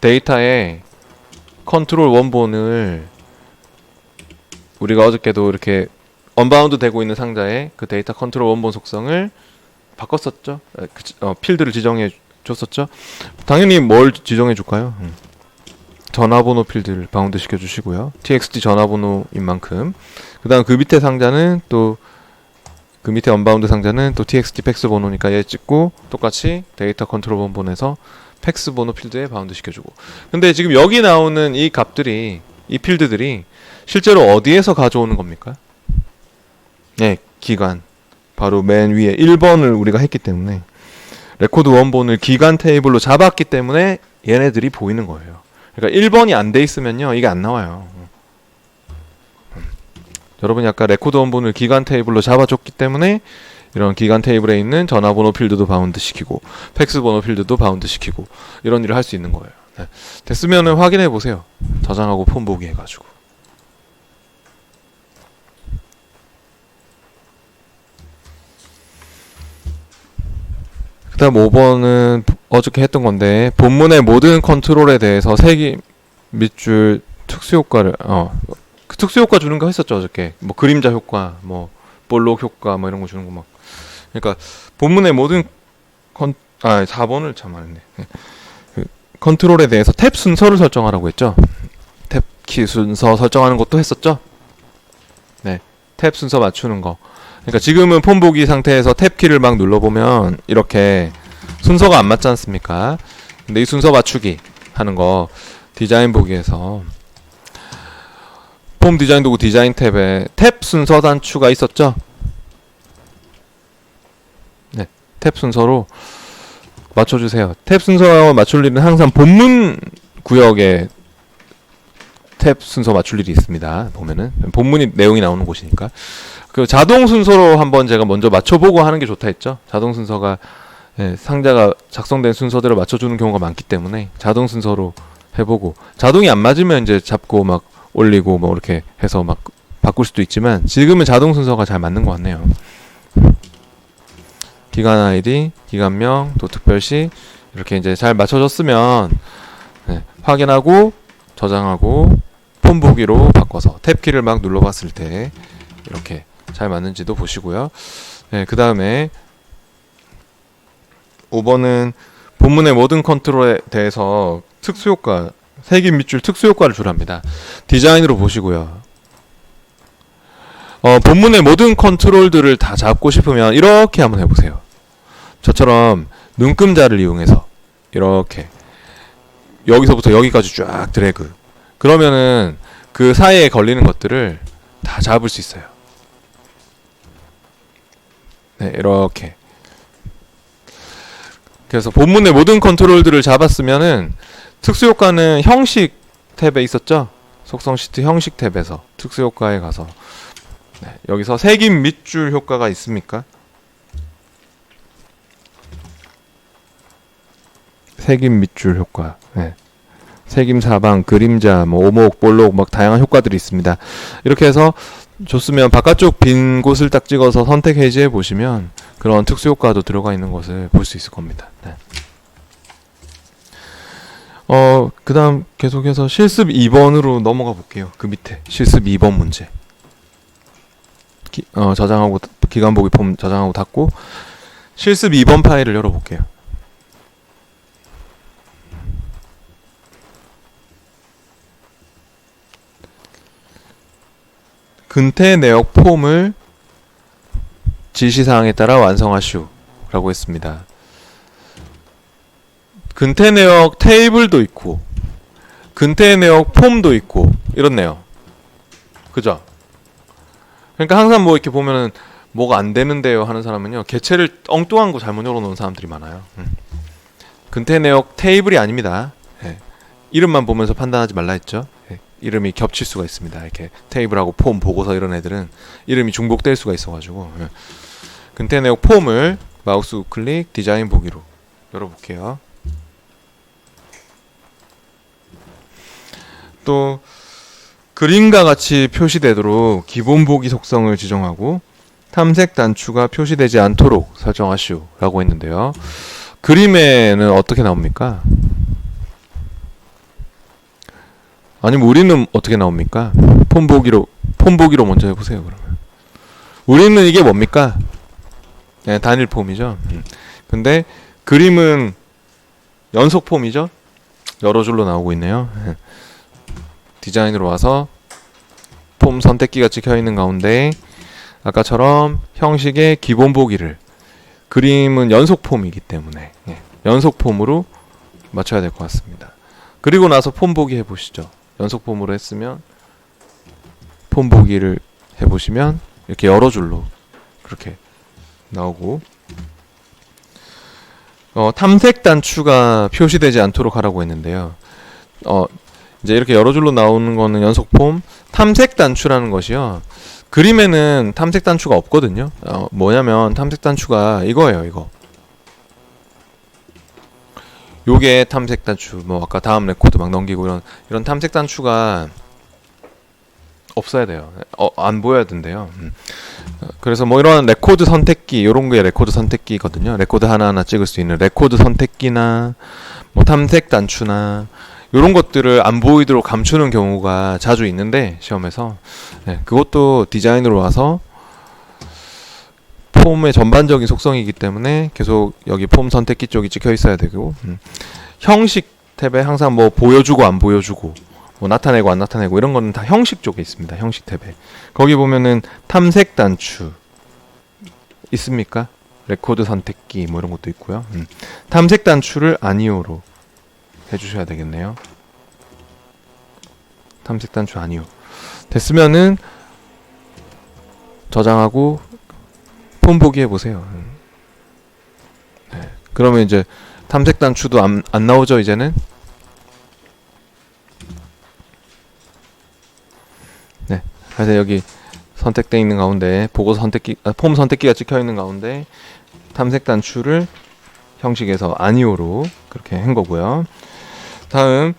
데이터에 컨트롤 원본을 우리가 어저께도 이렇게 언바운드 되고 있는 상자에 그 데이터 컨트롤 원본 속성을 바꿨었죠. 필드를 지정해 줬었죠. 당연히 뭘 지정해 줄까요? 전화번호 필드를 바운드 시켜 주시고요. txt 전화번호인 만큼. 그 다음 그 밑에 상자는 또 그 밑에 언바운드 상자는 또 txt 팩스 번호니까 얘 찍고 똑같이 데이터 컨트롤 원본에서 팩스 번호 필드에 바운드 시켜주고. 근데 지금 여기 나오는 이 값들이, 이 필드들이 실제로 어디에서 가져오는 겁니까? 네, 기간. 바로 맨 위에 1번을 우리가 했기 때문에, 레코드 원본을 기간 테이블로 잡았기 때문에 얘네들이 보이는 거예요. 그러니까 1번이 안 돼 있으면요, 이게 안 나와요. 여러분이 아까 레코드 원본을 기간 테이블로 잡아줬기 때문에 이런 기간 테이블에 있는 전화번호 필드도 바운드 시키고 팩스 번호 필드도 바운드 시키고 이런 일을 할 수 있는 거예요. 네. 됐으면 확인해 보세요. 저장하고 폼 보기 해가지고. 그 다음 5번은 어저께 했던 건데, 본문의 모든 컨트롤에 대해서 색이 밑줄 특수효과를 그 특수효과 주는 거 했었죠 어저께. 뭐 그림자 효과, 뭐 볼록 효과, 뭐 이런 거 주는 거 막. 그러니까 본문의 모든 4번을 참 안 했네. 그 컨트롤에 대해서 탭 순서를 설정하라고 했죠. 탭 키 순서 설정하는 것도 했었죠. 네, 탭 순서 맞추는 거. 그러니까 지금은 폼 보기 상태에서 탭 키를 막 눌러보면 이렇게 순서가 안 맞지 않습니까? 근데 이 순서 맞추기 하는 거 디자인 보기에서 폼 디자인 도구 디자인 탭에 탭 순서 단추가 있었죠? 네, 탭 순서로 맞춰주세요. 탭 순서 맞출 일은 항상 본문 구역에 탭 순서 맞출 일이 있습니다. 보면은 본문이 내용이 나오는 곳이니까. 그 자동 순서로 한번 제가 먼저 맞춰보고 하는 게 좋다 했죠. 자동 순서가 상자가 작성된 순서대로 맞춰주는 경우가 많기 때문에 자동 순서로 해보고, 자동이 안 맞으면 이제 잡고 막 올리고 뭐 이렇게 해서 막 바꿀 수도 있지만 지금은 자동 순서가 잘 맞는 것 같네요. 기간 아이디, 기간명, 도특별시 이렇게 이제 잘 맞춰졌으면 확인하고 저장하고 폼 보기로 바꿔서 탭키를 막 눌러봤을 때 이렇게 잘 맞는지도 보시고요. 그 다음에 5번은 본문의 모든 컨트롤에 대해서 특수효과, 색임 밑줄 특수효과를 주랍니다. 디자인으로 보시고요. 본문의 모든 컨트롤들을 다 잡고 싶으면 이렇게 한번 해보세요. 저처럼 눈금자를 이용해서 이렇게 여기서부터 여기까지 쫙 드래그. 그러면은 그 사이에 걸리는 것들을 다 잡을 수 있어요. 네, 이렇게. 그래서 본문의 모든 컨트롤들을 잡았으면은 특수효과는 형식 탭에 있었죠? 속성 시트 형식 탭에서 특수효과에 가서 여기서 색임 밑줄 효과가 있습니까? 색임 밑줄 효과. 색임 사방, 그림자, 뭐 오목, 볼록 막 다양한 효과들이 있습니다. 이렇게 해서 줬으면 바깥쪽 빈 곳을 딱 찍어서 선택 해제해 보시면 그런 특수 효과도 들어가 있는 것을 볼 수 있을 겁니다. 그 다음 계속해서 실습 2번으로 넘어가 볼게요. 그 밑에 실습 2번 문제. 저장하고 기간 보기 폼 저장하고 닫고 실습 2번 파일을 열어볼게요. 근태 내역 폼을 지시사항에 따라 완성하시오 라고 했습니다. 근태 내역 테이블도 있고 근태 내역 폼도 있고 이렇네요. 그죠? 그러니까 항상 뭐 이렇게 보면은 뭐가 안 되는데요 하는 사람은요, 개체를 엉뚱한 거 잘못 열어놓은 사람들이 많아요. 근태 내역 테이블이 아닙니다. 이름만 보면서 판단하지 말라 했죠. 이름이 겹칠 수가 있습니다. 이렇게 테이블하고 폼, 보고서 이런 애들은 이름이 중복될 수가 있어가지고 근태 내역 폼을 마우스 우클릭 디자인 보기로 열어볼게요. 또 그림과 같이 표시되도록 기본 보기 속성을 지정하고 탐색 단추가 표시되지 않도록 설정하시오 라고 했는데요. 그림에는 어떻게 나옵니까? 아니면 우리는 어떻게 나옵니까? 폼 보기로 먼저 해보세요. 그러면 우리는 이게 뭡니까? 단일 폼이죠. 근데 그림은 연속 폼이죠. 여러 줄로 나오고 있네요. 디자인으로 와서 폼 선택기가 찍혀 있는 가운데 아까처럼 형식의 기본 보기를, 그림은 연속 폼이기 때문에 연속 폼으로 맞춰야 될 것 같습니다. 그리고 나서 폼 보기 해보시죠. 연속 폼으로 했으면 폼 보기를 해보시면 이렇게 여러 줄로 그렇게 나오고, 탐색 단추가 표시되지 않도록 하라고 했는데요. 이제 이렇게 여러 줄로 나오는 거는 연속 폼. 탐색 단추라는 것이요, 그림에는 탐색 단추가 없거든요. 뭐냐면 탐색 단추가 이거예요. 요게 탐색 단추, 뭐 아까 다음 레코드 막 넘기고 이런 탐색 단추가 없어야 돼요. 안 보여야 된대요. 그래서 뭐 이런 레코드 선택기, 요런 게 레코드 선택기거든요. 레코드 하나하나 찍을 수 있는 레코드 선택기나 뭐 탐색 단추나 요런 것들을 안 보이도록 감추는 경우가 자주 있는데 시험에서 그것도 디자인으로 와서 폼의 전반적인 속성이기 때문에 계속 여기 폼 선택기 쪽이 찍혀 있어야 되고, 형식 탭에 항상 뭐 보여주고 안 보여주고 뭐 나타내고 안 나타내고 이런 거는 다 형식 쪽에 있습니다. 형식 탭에 거기 보면은 탐색 단추 있습니까? 레코드 선택기 뭐 이런 것도 있고요. 탐색 단추를 아니오로 해주셔야 되겠네요. 탐색 단추 아니오 됐으면은 저장하고 폼 보기 해보세요. 그러면 이제 탐색 단추도 안 나오죠. 이제는 그래서 여기 선택되어 있는 가운데 보고서 선택기, 폼 선택기가 찍혀 있는 가운데 탐색 단추를 형식에서 아니오로 그렇게 한 거고요. 다음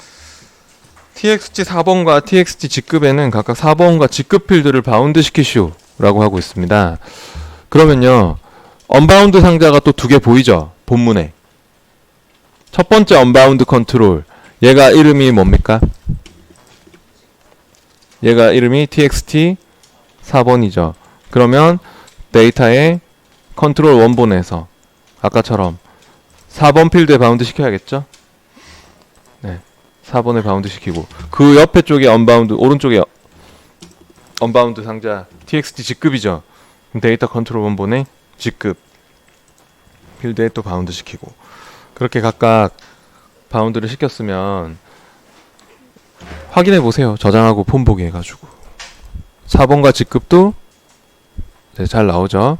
txt 4번과 txt 직급에는 각각 4번과 직급 필드를 바운드 시키시오 라고 하고 있습니다. 그러면요, 언바운드 상자가 또 두 개 보이죠? 본문에. 첫 번째 언바운드 컨트롤. 얘가 이름이 뭡니까? 얘가 이름이 txt 4번이죠. 그러면 데이터에 컨트롤 원본에서 아까처럼 4번 필드에 바운드 시켜야겠죠? 네. 4번에 바운드 시키고 그 옆에 쪽에 언바운드 오른쪽에 언바운드 상자 txt 직급이죠. 그럼 데이터 컨트롤 원본에 직급 필드에 또 바운드 시키고 그렇게 각각 바운드를 시켰으면 확인해 보세요. 저장하고 폰 보기 해가지고 4번과 직급도 네, 잘 나오죠.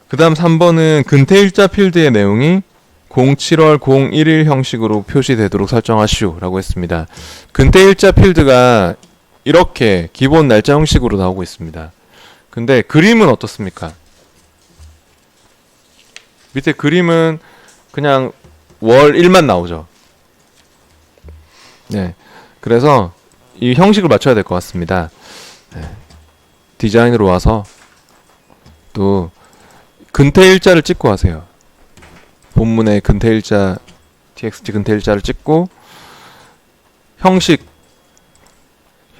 그 다음 3번은 근태일자 필드의 내용이 07월 011 형식으로 표시되도록 설정하시오 라고 했습니다. 근태일자 필드가 이렇게 기본 날짜 형식으로 나오고 있습니다. 근데 그림은 어떻습니까? 밑에 그림은 그냥 월 1만 나오죠. 네. 그래서 이 형식을 맞춰야 될 것 같습니다. 네. 디자인으로 와서 또 근태일자를 찍고 하세요. 본문에 근태일자 txt 근태일자를 찍고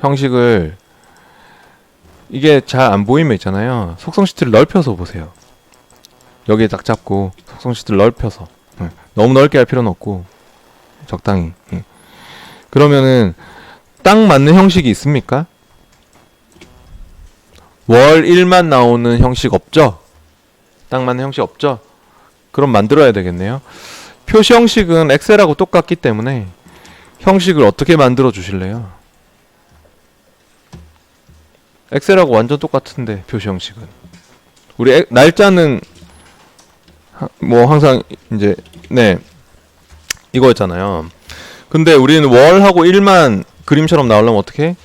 형식을 이게 잘 안 보이면 있잖아요. 속성 시트를 넓혀서 보세요. 여기에 딱 잡고 속성 시트를 넓혀서 너무 넓게 할 필요는 없고 적당히. 그러면은 딱 맞는 형식이 있습니까? 월 1만 나오는 형식 없죠? 딱 맞는 형식 없죠? 그럼 만들어야 되겠네요. 표시 형식은 엑셀하고 똑같기 때문에 형식을 어떻게 만들어 주실래요? 엑셀하고 완전 똑같은데 표시 형식은 우리 날짜는 뭐 항상 이제 네 이거였잖아요. 근데 우리는 월하고 1만 그림처럼 나오려면 어떻게?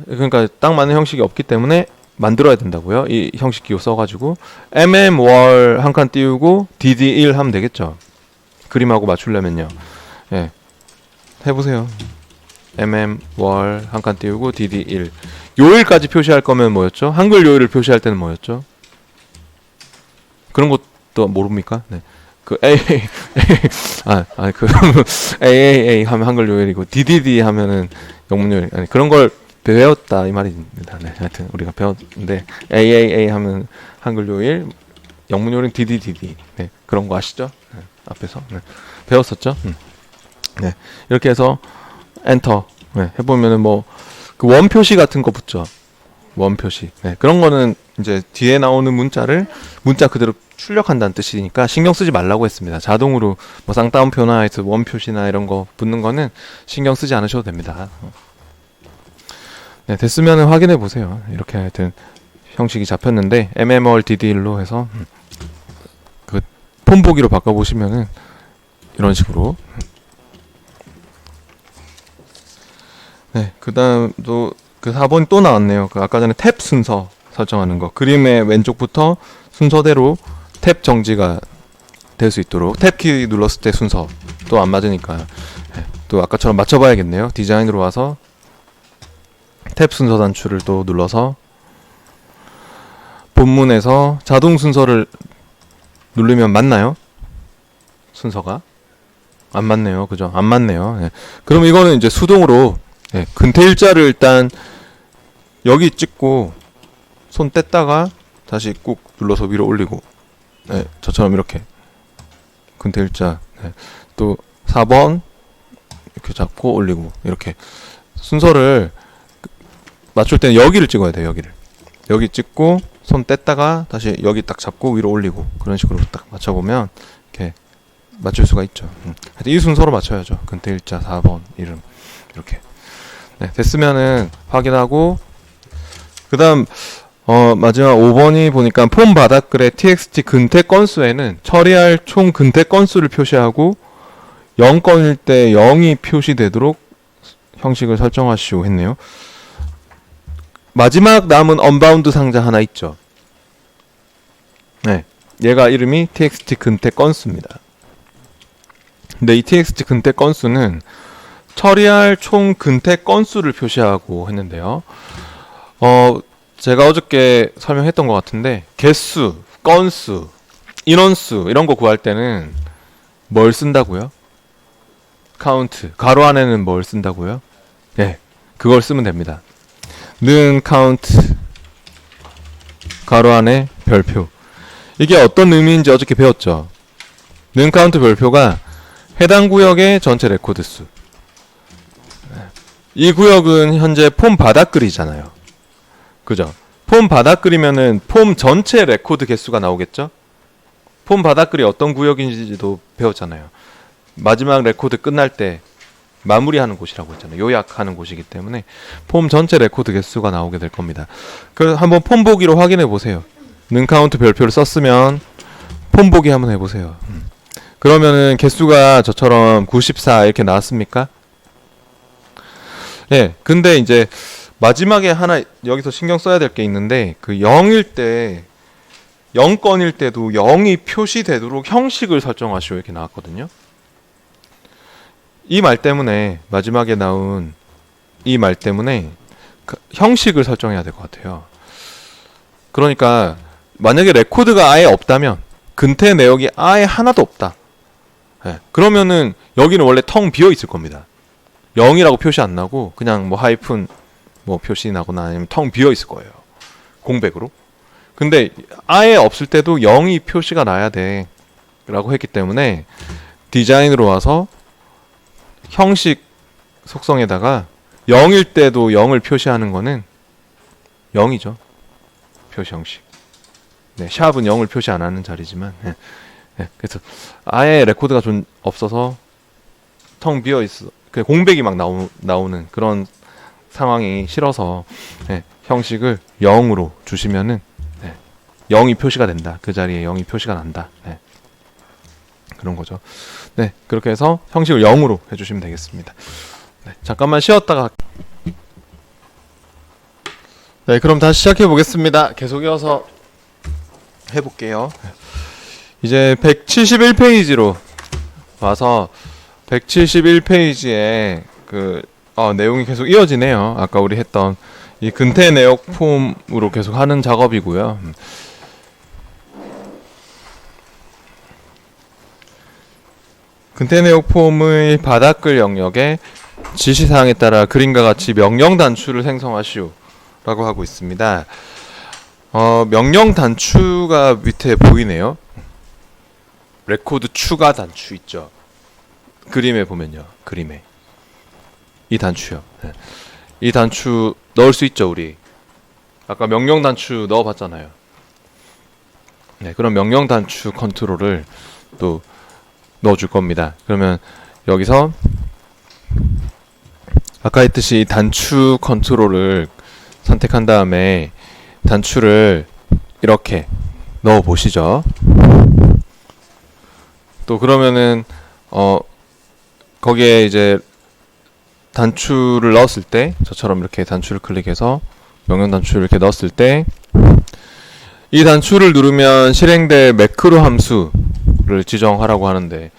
그러니까 딱 맞는 형식이 없기 때문에 만들어야 된다고요. 이 형식 기호 써가지고 월 한 칸 띄우고 dd1 하면 되겠죠. 그림하고 맞추려면요. 예, 해보세요. 월 한 칸 띄우고 dd1 요일까지 표시할 거면 뭐였죠? 한글 요일을 표시할 때는 뭐였죠? 그런 것도 모릅니까? 네. 그 그 AAA 하면 한글 요일이고 DDD 하면은 영문 요일 아니 그런 걸 배웠다 이 말입니다. 네, 하여튼 우리가 배웠는데 AAA 하면 한글 요일, 영문 요일은 DDDD. 네, 그런 거 아시죠? 네, 앞에서 네, 배웠었죠. 네, 이렇게 해서 엔터 네, 해보면은 뭐 그 원 표시 같은 거 붙죠. 원 표시. 네, 그런 거는 이제 뒤에 나오는 문자 그대로 출력한다는 뜻이니까 신경 쓰지 말라고 했습니다. 자동으로 뭐 쌍따옴표나 원 표시나 이런 거 붙는 거는 신경 쓰지 않으셔도 됩니다. 네, 됐으면 확인해 보세요. 이렇게 하여튼 형식이 잡혔는데 mmol dd1로 해서 그 폰 보기로 바꿔 보시면은 이런 식으로. 네, 그다음 또 그 4번이 또 나왔네요. 그 아까 전에 탭 순서 설정하는 거. 그림의 왼쪽부터 순서대로 탭 정지가 될 수 있도록 탭 키 눌렀을 때 순서 또 안 맞으니까 네, 또 아까처럼 맞춰봐야겠네요. 디자인으로 와서 탭 순서 단추를 또 눌러서 본문에서 자동 순서를 누르면 맞나요? 순서가 안 맞네요. 그죠? 안 맞네요. 네. 그럼 이거는 이제 수동으로 네, 근태일자를 일단 여기 찍고 손 뗐다가 다시 꾹 눌러서 위로 올리고 네, 저처럼 이렇게 근태일자 네, 또 4번 이렇게 잡고 올리고 이렇게 순서를 맞출 때는 여기를 찍어야 돼요. 여기 찍고 손 뗐다가 다시 여기 딱 잡고 위로 올리고 그런 식으로 딱 맞춰보면 이렇게 맞출 수가 있죠. 하여튼 이 순서로 맞춰야죠. 근태일자 4번 이름 이렇게 네, 됐으면은 확인하고 그 다음 마지막 5번이 보니까 폼 바닥글의 txt 근태 건수에는 처리할 총 근태 건수를 표시하고 0건일 때 0이 표시되도록 형식을 설정하시오 했네요. 마지막 남은 언바운드 상자 하나 있죠. 네, 얘가 이름이 txt 근태 건수입니다. 근데 이 txt 근태 건수는 처리할 총 근태 건수를 표시하고 했는데요. 제가 어저께 설명했던 것 같은데 개수, 건수, 인원수 이런 거 구할 때는 뭘 쓴다고요? 카운트. 가로 안에는 뭘 쓴다고요? 예, 그걸 쓰면 됩니다. 는 카운트 가로 안에 별표. 이게 어떤 의미인지 어저께 배웠죠. 는 카운트 별표가 해당 구역의 전체 레코드 수. 이 구역은 현재 폼 바닥글이잖아요. 그죠? 폼 바닥글이면은 폼 전체 레코드 개수가 나오겠죠? 폼 바닥글이 어떤 구역인지도 배웠잖아요. 마지막 레코드 끝날 때 마무리하는 곳이라고 했잖아요. 요약하는 곳이기 때문에 폼 전체 레코드 개수가 나오게 될 겁니다. 그래서 한번 폼 보기로 확인해 보세요. 는 카운트 별표를 썼으면 폼 보기 한번 해보세요. 그러면은 개수가 저처럼 94 이렇게 나왔습니까? 예, 근데 이제 마지막에 하나 여기서 신경 써야 될 게 있는데 그 0일 때 0건일 때도 0이 표시되도록 형식을 설정하시오 이렇게 나왔거든요. 이 말 때문에 마지막에 나온 이 말 때문에 그 형식을 설정해야 될 것 같아요. 그러니까 만약에 레코드가 아예 없다면 근태 내역이 아예 하나도 없다. 예, 그러면은 여기는 원래 텅 비어 있을 겁니다. 0이라고 표시 안 나고 그냥 뭐 하이픈 뭐 표시 나거나 아니면 텅 비어 있을 거예요. 공백으로. 근데 아예 없을 때도 0이 표시가 나야 돼 라고 했기 때문에 디자인으로 와서 형식 속성에다가 0일 때도 0을 표시하는 거는 0이죠. 표시 형식. 네, 샵은 0을 표시 안 하는 자리지만 그래서 아예 레코드가 좀 없어서 텅 비어 있어. 공백이 막 나오는 그런 상황이 싫어서 형식을 0으로 주시면은 0이 표시가 된다. 그 자리에 0이 표시가 난다. 그런 거죠. 네, 그렇게 해서 형식을 0으로 해주시면 되겠습니다. 네, 잠깐만 쉬었다가 네, 그럼 다시 시작해 보겠습니다. 계속 이어서 해볼게요. 이제 171페이지로 와서 171페이지에 그 내용이 계속 이어지네요. 아까 우리 했던 이 근태 내역 폼으로 계속 하는 작업이고요. 근태 내역 폼의 바닥글 영역에 지시사항에 따라 그림과 같이 명령 단추를 생성하시오 라고 하고 있습니다. 명령 단추가 밑에 보이네요. 레코드 추가 단추 있죠. 그림에 보면요. 그림에 이 단추요. 이 단추 넣을 수 있죠. 우리 아까 명령 단추 넣어봤잖아요. 네, 그럼 명령 단추 컨트롤을 또 넣어줄 겁니다. 그러면 여기서 아까 했듯이 이 단추 컨트롤을 선택한 다음에 단추를 이렇게 넣어 보시죠. 또 그러면은 거기에 이제 단추를 넣었을 때 저처럼 이렇게 단추를 클릭해서 명령 단추를 이렇게 넣었을 때 이 단추를 누르면 실행될 매크로 함수를 지정하라고 하는데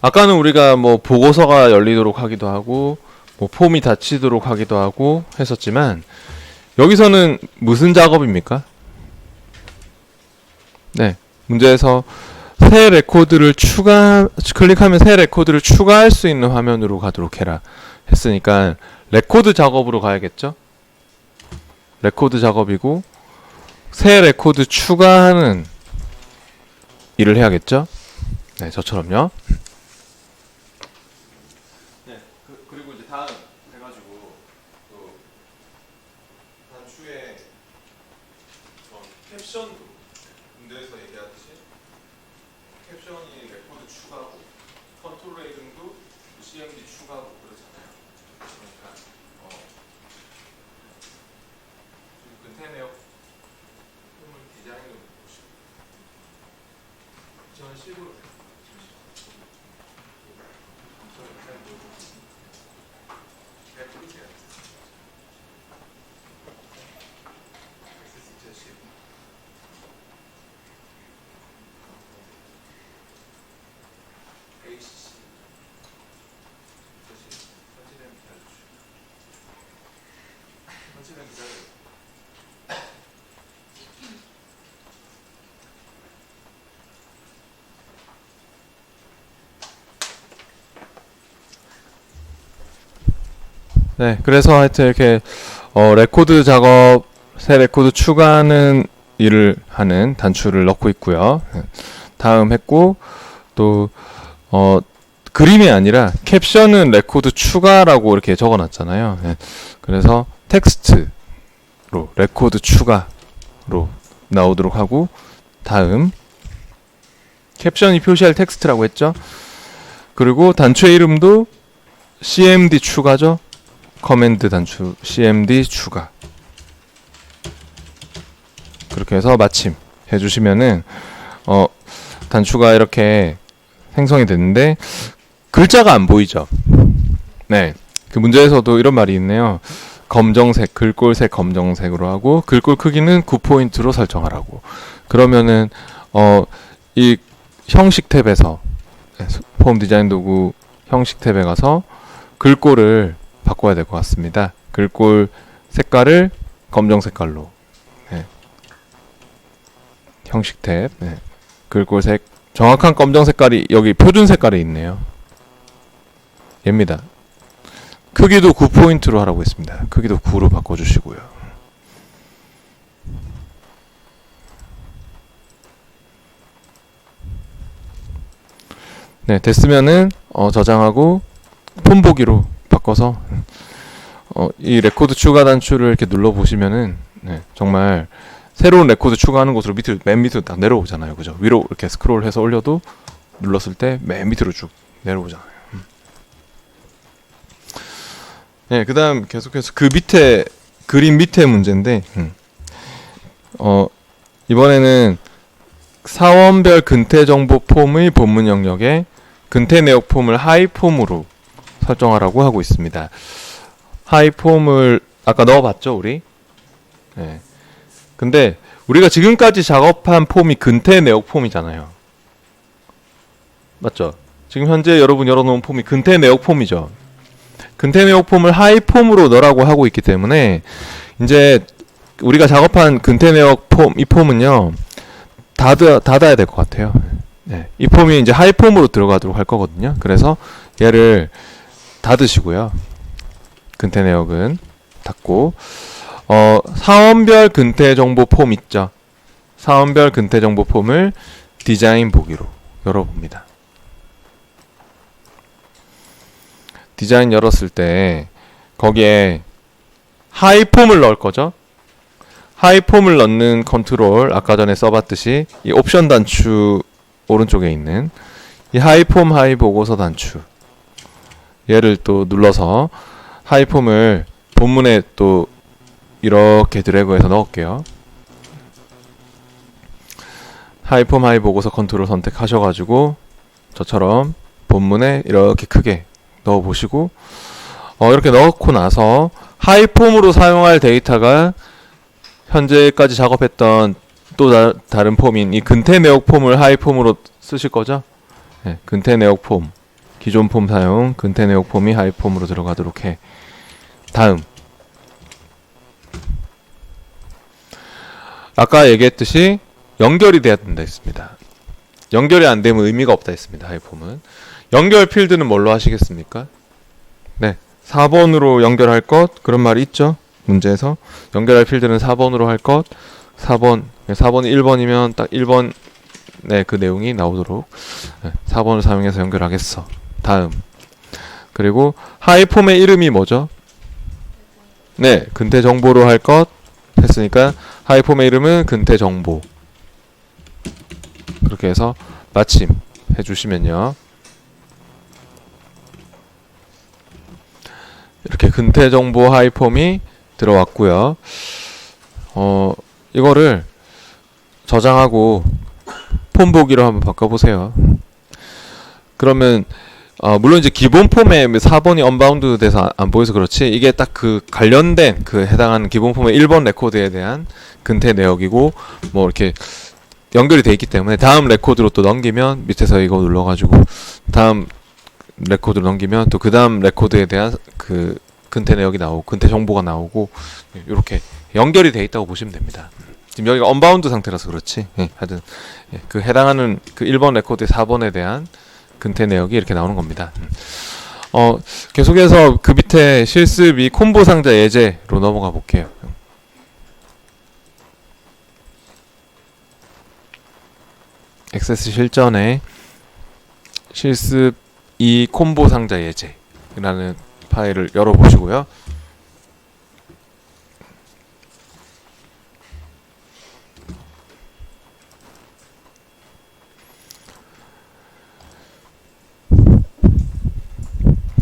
아까는 우리가 뭐 보고서가 열리도록 하기도 하고 뭐 폼이 닫히도록 하기도 하고 했었지만 여기서는 무슨 작업입니까? 네, 문제에서 새 레코드를 클릭하면 새 레코드를 추가할 수 있는 화면으로 가도록 해라 했으니까 레코드 작업으로 가야겠죠? 레코드 작업이고 새 레코드 추가하는 일을 해야겠죠? 네, 저처럼요. 네, 그리고 이제 다음 해가지고 또 단추에 캡션도 군대에서 얘기하듯이 캡션이 레코드 추가하고 컨트롤 레이딩도 CMD 추가하고 그러잖아요. 그러니까 근태 내역 폼을 디자인으로 보시고 저는 식으로 네, 그래서 하여튼 이렇게 레코드 작업, 새 레코드 추가하는 일을 하는 단추를 넣고 있고요. 다음 했고 또 그림이 아니라 캡션은 레코드 추가라고 이렇게 적어놨잖아요. 네, 그래서 텍스트로 레코드 추가로 나오도록 하고 다음 캡션이 표시할 텍스트라고 했죠. 그리고 단추의 이름도 cmd 추가죠. 커맨드 단추 cmd 추가. 그렇게 해서 마침 해주시면은 단추가 이렇게 생성이 됐는데 글자가 안 보이죠. 네, 그 문제에서도 이런 말이 있네요. 검정색, 글꼴색 검정색으로 하고 글꼴 크기는 9포인트로 설정하라고. 그러면은 이 형식 탭에서 폼 디자인 도구 형식 탭에 가서 글꼴을 바꿔야 될 것 같습니다. 글꼴 색깔을 검정 색깔로. 네. 형식 탭. 네. 글꼴색 정확한 검정 색깔이 여기 표준 색깔에 있네요. 얘입니다. 크기도 9포인트로 하라고 했습니다. 크기도 9로 바꿔주시고요. 네, 됐으면은 저장하고 폰 보기로 바꿔서 이 레코드 추가 단추를 이렇게 눌러 보시면은 네, 정말 새로운 레코드 추가하는 곳으로 밑으로 맨 밑으로 딱 내려오잖아요, 그죠? 위로 이렇게 스크롤해서 올려도 눌렀을 때 맨 밑으로 쭉 내려오잖아요. 네, 그다음 계속해서 그 밑에 그림 밑에 문제인데 이번에는 사원별 근태 정보 폼의 본문 영역에 근태 내역 폼을 하이 폼으로 설정하라고 하고 있습니다. 하이 폼을 아까 넣어봤죠, 우리? 네. 근데 우리가 지금까지 작업한 폼이 근태 내역 폼이잖아요. 맞죠? 지금 현재 여러분 열어놓은 폼이 근태 내역 폼이죠. 근태 내역 폼을 하이 폼으로 넣으라고 하고 있기 때문에 이제 우리가 작업한 근태 내역 폼, 이 폼은요 닫아야 될 것 같아요. 네, 이 폼이 이제 하이 폼으로 들어가도록 할 거거든요. 그래서 얘를 닫으시고요. 근태 내역은 닫고 사원별 근태 정보 폼 있죠. 사원별 근태 정보 폼을 디자인 보기로 열어봅니다. 디자인 열었을 때 거기에 하이 폼을 넣을 거죠. 하이 폼을 넣는 컨트롤 아까 전에 써봤듯이 이 옵션 단추 오른쪽에 있는 이 하이 폼 하이 보고서 단추 얘를 또 눌러서 하이 폼을 본문에 또 이렇게 드래그해서 넣을게요. 하이 폼 하이 보고서 컨트롤 선택하셔가지고 저처럼 본문에 이렇게 크게 넣어 보시고 이렇게 넣고 나서 하이 폼으로 사용할 데이터가 현재까지 작업했던 또 다른 폼인 이 근태 내역 폼을 하이 폼으로 쓰실 거죠? 네, 근태 내역 폼 기존 폼 사용 근태 내역 폼이 하이 폼으로 들어가도록 해. 다음 아까 얘기했듯이 연결이 돼야 된다 했습니다. 연결이 안 되면 의미가 없다 했습니다. 하이 폼은 연결 필드는 뭘로 하시겠습니까? 네, 4번으로 연결할 것 그런 말이 있죠. 문제에서 연결할 필드는 4번으로 할 것 4번이 1번이면 딱 1번 네, 그 내용이 나오도록 4번을 사용해서 연결하겠어. 다음 그리고 하이폼의 이름이 뭐죠? 네, 근태 정보로 할 것 했으니까 하이폼의 이름은 근태 정보 그렇게 해서 마침 해주시면요 이렇게 근태 정보 하이폼이 들어왔고요. 이거를 저장하고 폼 보기로 한번 바꿔보세요. 그러면 물론 이제 기본 폼에 4번이 언바운드 돼서 안 보여서 그렇지 이게 딱 그 관련된 그 해당하는 기본 폼의 1번 레코드에 대한 근태 내역이고 뭐 이렇게 연결이 돼 있기 때문에 다음 레코드로 또 넘기면 밑에서 이거 눌러가지고 다음 레코드로 넘기면 또 그 다음 레코드에 대한 그 근태 내역이 나오고 근태 정보가 나오고 이렇게 연결이 돼 있다고 보시면 됩니다. 지금 여기가 언바운드 상태라서 그렇지 하여튼 그 해당하는 그 1번 레코드의 4번에 대한 근태 내역이 이렇게 나오는 겁니다. 계속해서 그 밑에 실습이 콤보 상자 예제로 넘어가 볼게요. 액세스 실전에 실습 2 콤보 상자 예제라는 파일을 열어보시고요.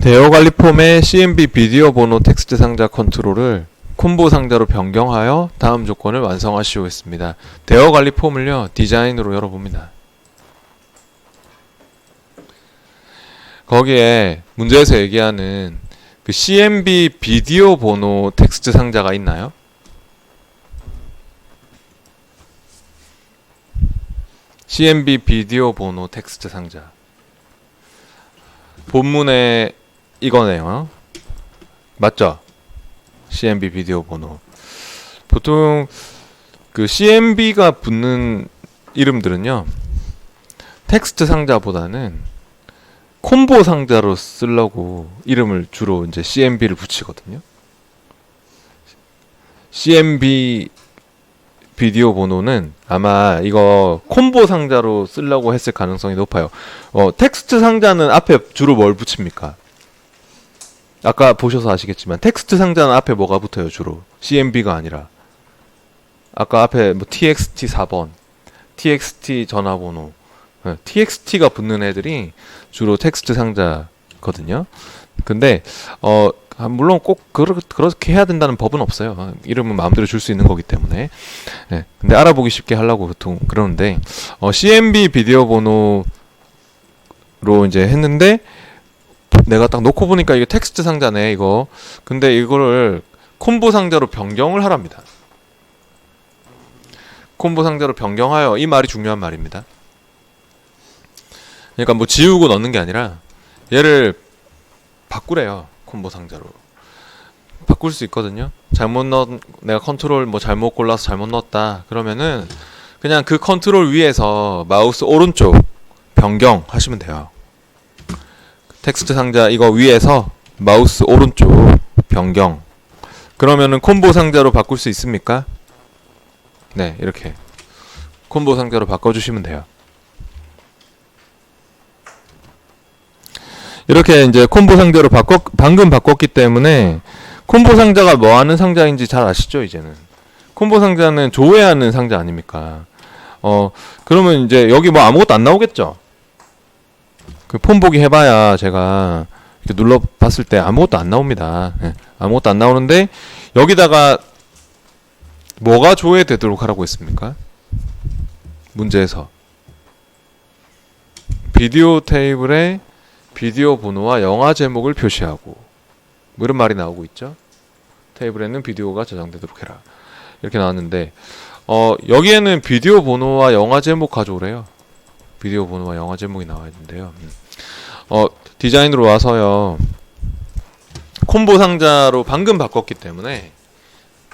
대여 관리 폼의 CMB 비디오 번호 텍스트 상자 컨트롤을 콤보 상자로 변경하여 다음 조건을 완성하시오 했습니다. 대여 관리 폼을요, 디자인으로 열어봅니다. 거기에 문제에서 얘기하는 그 CMB 비디오 번호 텍스트 상자가 있나요? CMB 비디오 번호 텍스트 상자. 본문에 이거네요. 맞죠? CMB 비디오 번호. 보통 그 CMB가 붙는 이름들은요, 텍스트 상자보다는 콤보 상자로 쓰려고 이름을 주로 이제 CMB를 붙이거든요. CMB 비디오 번호는 아마 이거 콤보 상자로 쓰려고 했을 가능성이 높아요. 텍스트 상자는 앞에 주로 뭘 붙입니까? 아까 보셔서 아시겠지만 텍스트 상자는 앞에 뭐가 붙어요? 주로 CMB가 아니라 아까 앞에 뭐 TXT 4번, TXT 전화번호, TXT가 붙는 애들이 주로 텍스트 상자거든요. 근데 물론 꼭 그렇게 해야 된다는 법은 없어요. 이름은 마음대로 줄 수 있는 거기 때문에. 네, 근데 알아보기 쉽게 하려고 보통 그러는데 CMB 비디오 번호로 이제 했는데 내가 딱 놓고 보니까 이게 텍스트 상자네 이거. 근데 이거를 콤보 상자로 변경을 하랍니다. 콤보 상자로 변경하여, 이 말이 중요한 말입니다. 그러니까 뭐 지우고 넣는 게 아니라 얘를 바꾸래요. 콤보 상자로 바꿀 수 있거든요. 내가 컨트롤 뭐 잘못 골라서 잘못 넣었다 그러면은 그냥 그 컨트롤 위에서 마우스 오른쪽 변경 하시면 돼요. 텍스트 상자 이거 위에서 마우스 오른쪽 변경. 그러면은 콤보 상자로 바꿀 수 있습니까? 네, 이렇게 콤보 상자로 바꿔주시면 돼요. 이렇게 이제 콤보 상자로 방금 바꿨기 때문에 콤보 상자가 뭐 하는 상자인지 잘 아시죠? 이제는 콤보 상자는 조회하는 상자 아닙니까? 그러면 이제 여기 뭐 아무것도 안 나오겠죠? 그 폼 보기 해봐야 제가 이렇게 눌러봤을 때 아무것도 안 나옵니다. 네, 아무것도 안 나오는데 여기다가 뭐가 조회되도록 하라고 했습니까? 문제에서 비디오 테이블에 비디오 번호와 영화 제목을 표시하고 뭐 이런 말이 나오고 있죠. 테이블에는 비디오가 저장되도록 해라 이렇게 나왔는데 여기에는 비디오 번호와 영화 제목 가져오래요. 비디오 번호와 영화 제목이 나와야 되는데요. 디자인으로 와서요, 콤보 상자로 방금 바꿨기 때문에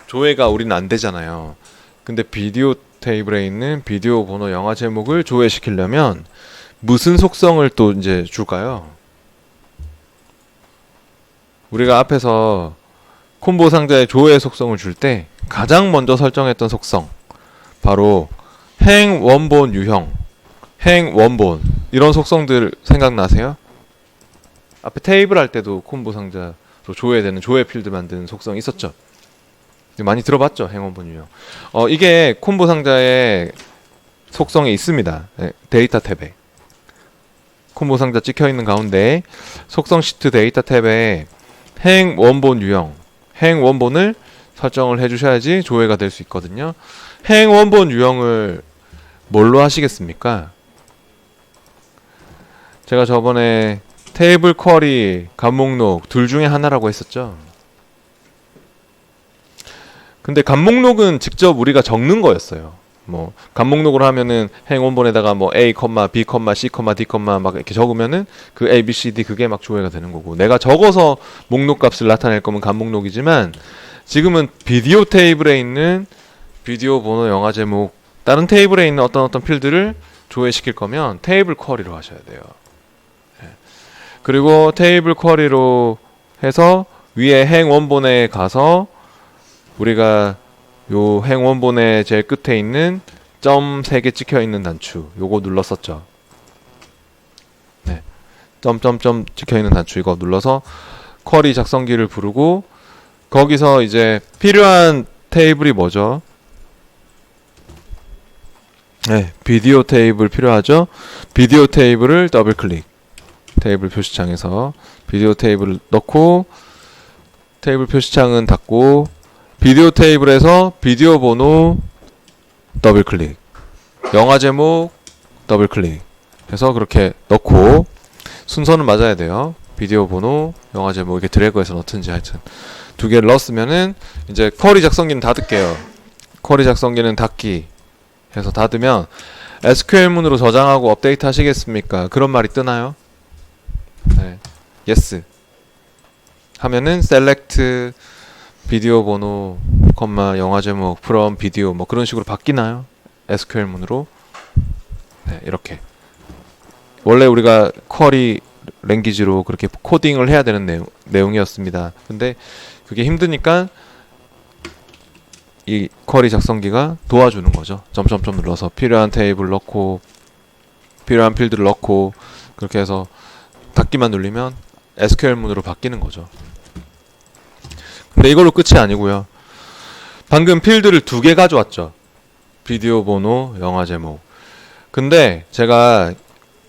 조회가 우리는 안 되잖아요. 근데 비디오 테이블에 있는 비디오 번호 영화 제목을 조회시키려면 무슨 속성을 또 이제 줄까요? 우리가 앞에서 콤보 상자의 조회 속성을 줄 때 가장 먼저 설정했던 속성, 바로 행 원본 유형, 행 원본 이런 속성들 생각나세요? 앞에 테이블 할 때도 콤보 상자로 조회되는 조회 필드 만드는 속성이 있었죠. 많이 들어봤죠? 행 원본 유형. 이게 콤보 상자의 속성에 있습니다. 네, 데이터 탭에 콤보 상자 찍혀 있는 가운데 속성 시트 데이터 탭에 행 원본 유형, 행 원본을 설정을 해주셔야지 조회가 될 수 있거든요. 행 원본 유형을 뭘로 하시겠습니까? 제가 저번에 테이블 쿼리, 값목록 둘 중에 하나라고 했었죠. 근데 값목록은 직접 우리가 적는 거였어요. 뭐 값목록을 하면은 행 원본에다가 뭐 A, B, C, D 막 이렇게 적으면은 그 A, B, C, D 그게 막 조회가 되는 거고, 내가 적어서 목록 값을 나타낼 거면 값목록이지만 지금은 비디오 테이블에 있는 비디오 번호, 영화 제목, 다른 테이블에 있는 어떤 필드를 조회시킬 거면 테이블 쿼리로 하셔야 돼요. 네. 그리고 테이블 쿼리로 해서 위에 행 원본에 가서 우리가 요 행 원본의 제일 끝에 있는 점 3개 찍혀 있는 단추 요거 눌렀었죠. 네. 점점점 찍혀 있는 단추 이거 눌러서 쿼리 작성기를 부르고 거기서 이제 필요한 테이블이 뭐죠? 네, 비디오 테이블 필요하죠? 비디오 테이블을 더블 클릭. 테이블 표시창에서 비디오 테이블을 넣고 테이블 표시창은 닫고 비디오 테이블에서 비디오 번호 더블 클릭. 영화 제목 더블 클릭. 해서 그렇게 넣고 순서는 맞아야 돼요. 비디오 번호, 영화 제목 이렇게 드래그해서 넣든지 하여튼 두 개를 넣었으면은 이제 쿼리 작성기는 닫을게요. 쿼리 작성기는 닫기 해서 닫으면 SQL 문으로 저장하고 업데이트 하시겠습니까? 그런 말이 뜨나요? 네. yes 하면은 select 비디오 번호, 영화 제목, from 비디오 뭐 그런 식으로 바뀌나요? SQL 문으로. 네, 이렇게. 원래 우리가 쿼리 랭귀지로 그렇게 코딩을 해야 되는 내용이었습니다. 근데 그게 힘드니까 이 쿼리 작성기가 도와주는 거죠. 점점점 눌러서 필요한 테이블 넣고 필요한 필드를 넣고 그렇게 해서 닫기만 누르면 SQL 문으로 바뀌는 거죠. 근데 이걸로 끝이 아니고요. 방금 필드를 2개 가져왔죠. 비디오 번호, 영화 제목. 근데 제가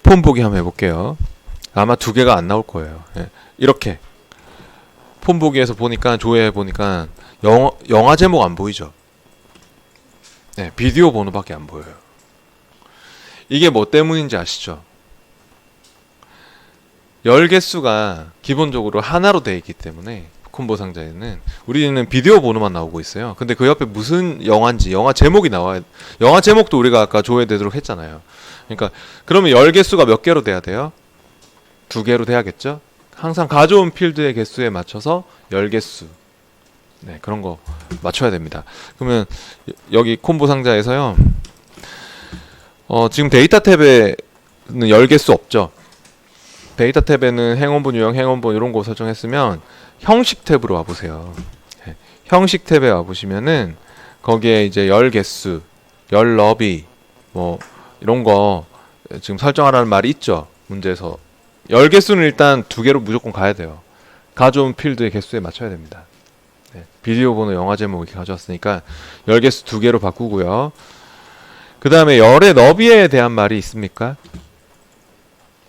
폼 보기 한번 해볼게요. 아마 2개가 안 나올 거예요. 예. 이렇게 폼 보기에서 보니까 조회해 보니까 영화 제목 안 보이죠. 네, 비디오 번호밖에 안 보여요. 이게 뭐 때문인지 아시죠? 열 개수가 기본적으로 하나로 되어 있기 때문에 콤보 상자에는 우리는 비디오 번호만 나오고 있어요. 근데 그 옆에 무슨 영화인지 영화 제목이 나와요. 영화 제목도 우리가 아까 조회되도록 했잖아요. 그러니까 그러면 열 개수가 몇 개로 돼야 돼요? 2개로 돼야겠죠? 항상 가져온 필드의 개수에 맞춰서 10개수. 네, 그런 거 맞춰야 됩니다. 그러면 여기 콤보 상자에서요. 지금 데이터 탭에는 10개수 없죠? 데이터 탭에는 행원본, 유형, 행원본 이런 거 설정했으면 형식 탭으로 와보세요. 네, 형식 탭에 와보시면은 거기에 이제 10개수, 10너비 뭐 이런 거 지금 설정하라는 말이 있죠? 문제에서 10개수는 일단 2개로 무조건 가야 돼요. 가져온 필드의 개수에 맞춰야 됩니다. 네, 비디오 번호, 영화 제목 이렇게 가져왔으니까 10개수 2개로 바꾸고요. 그 다음에 열의 너비에 대한 말이 있습니까?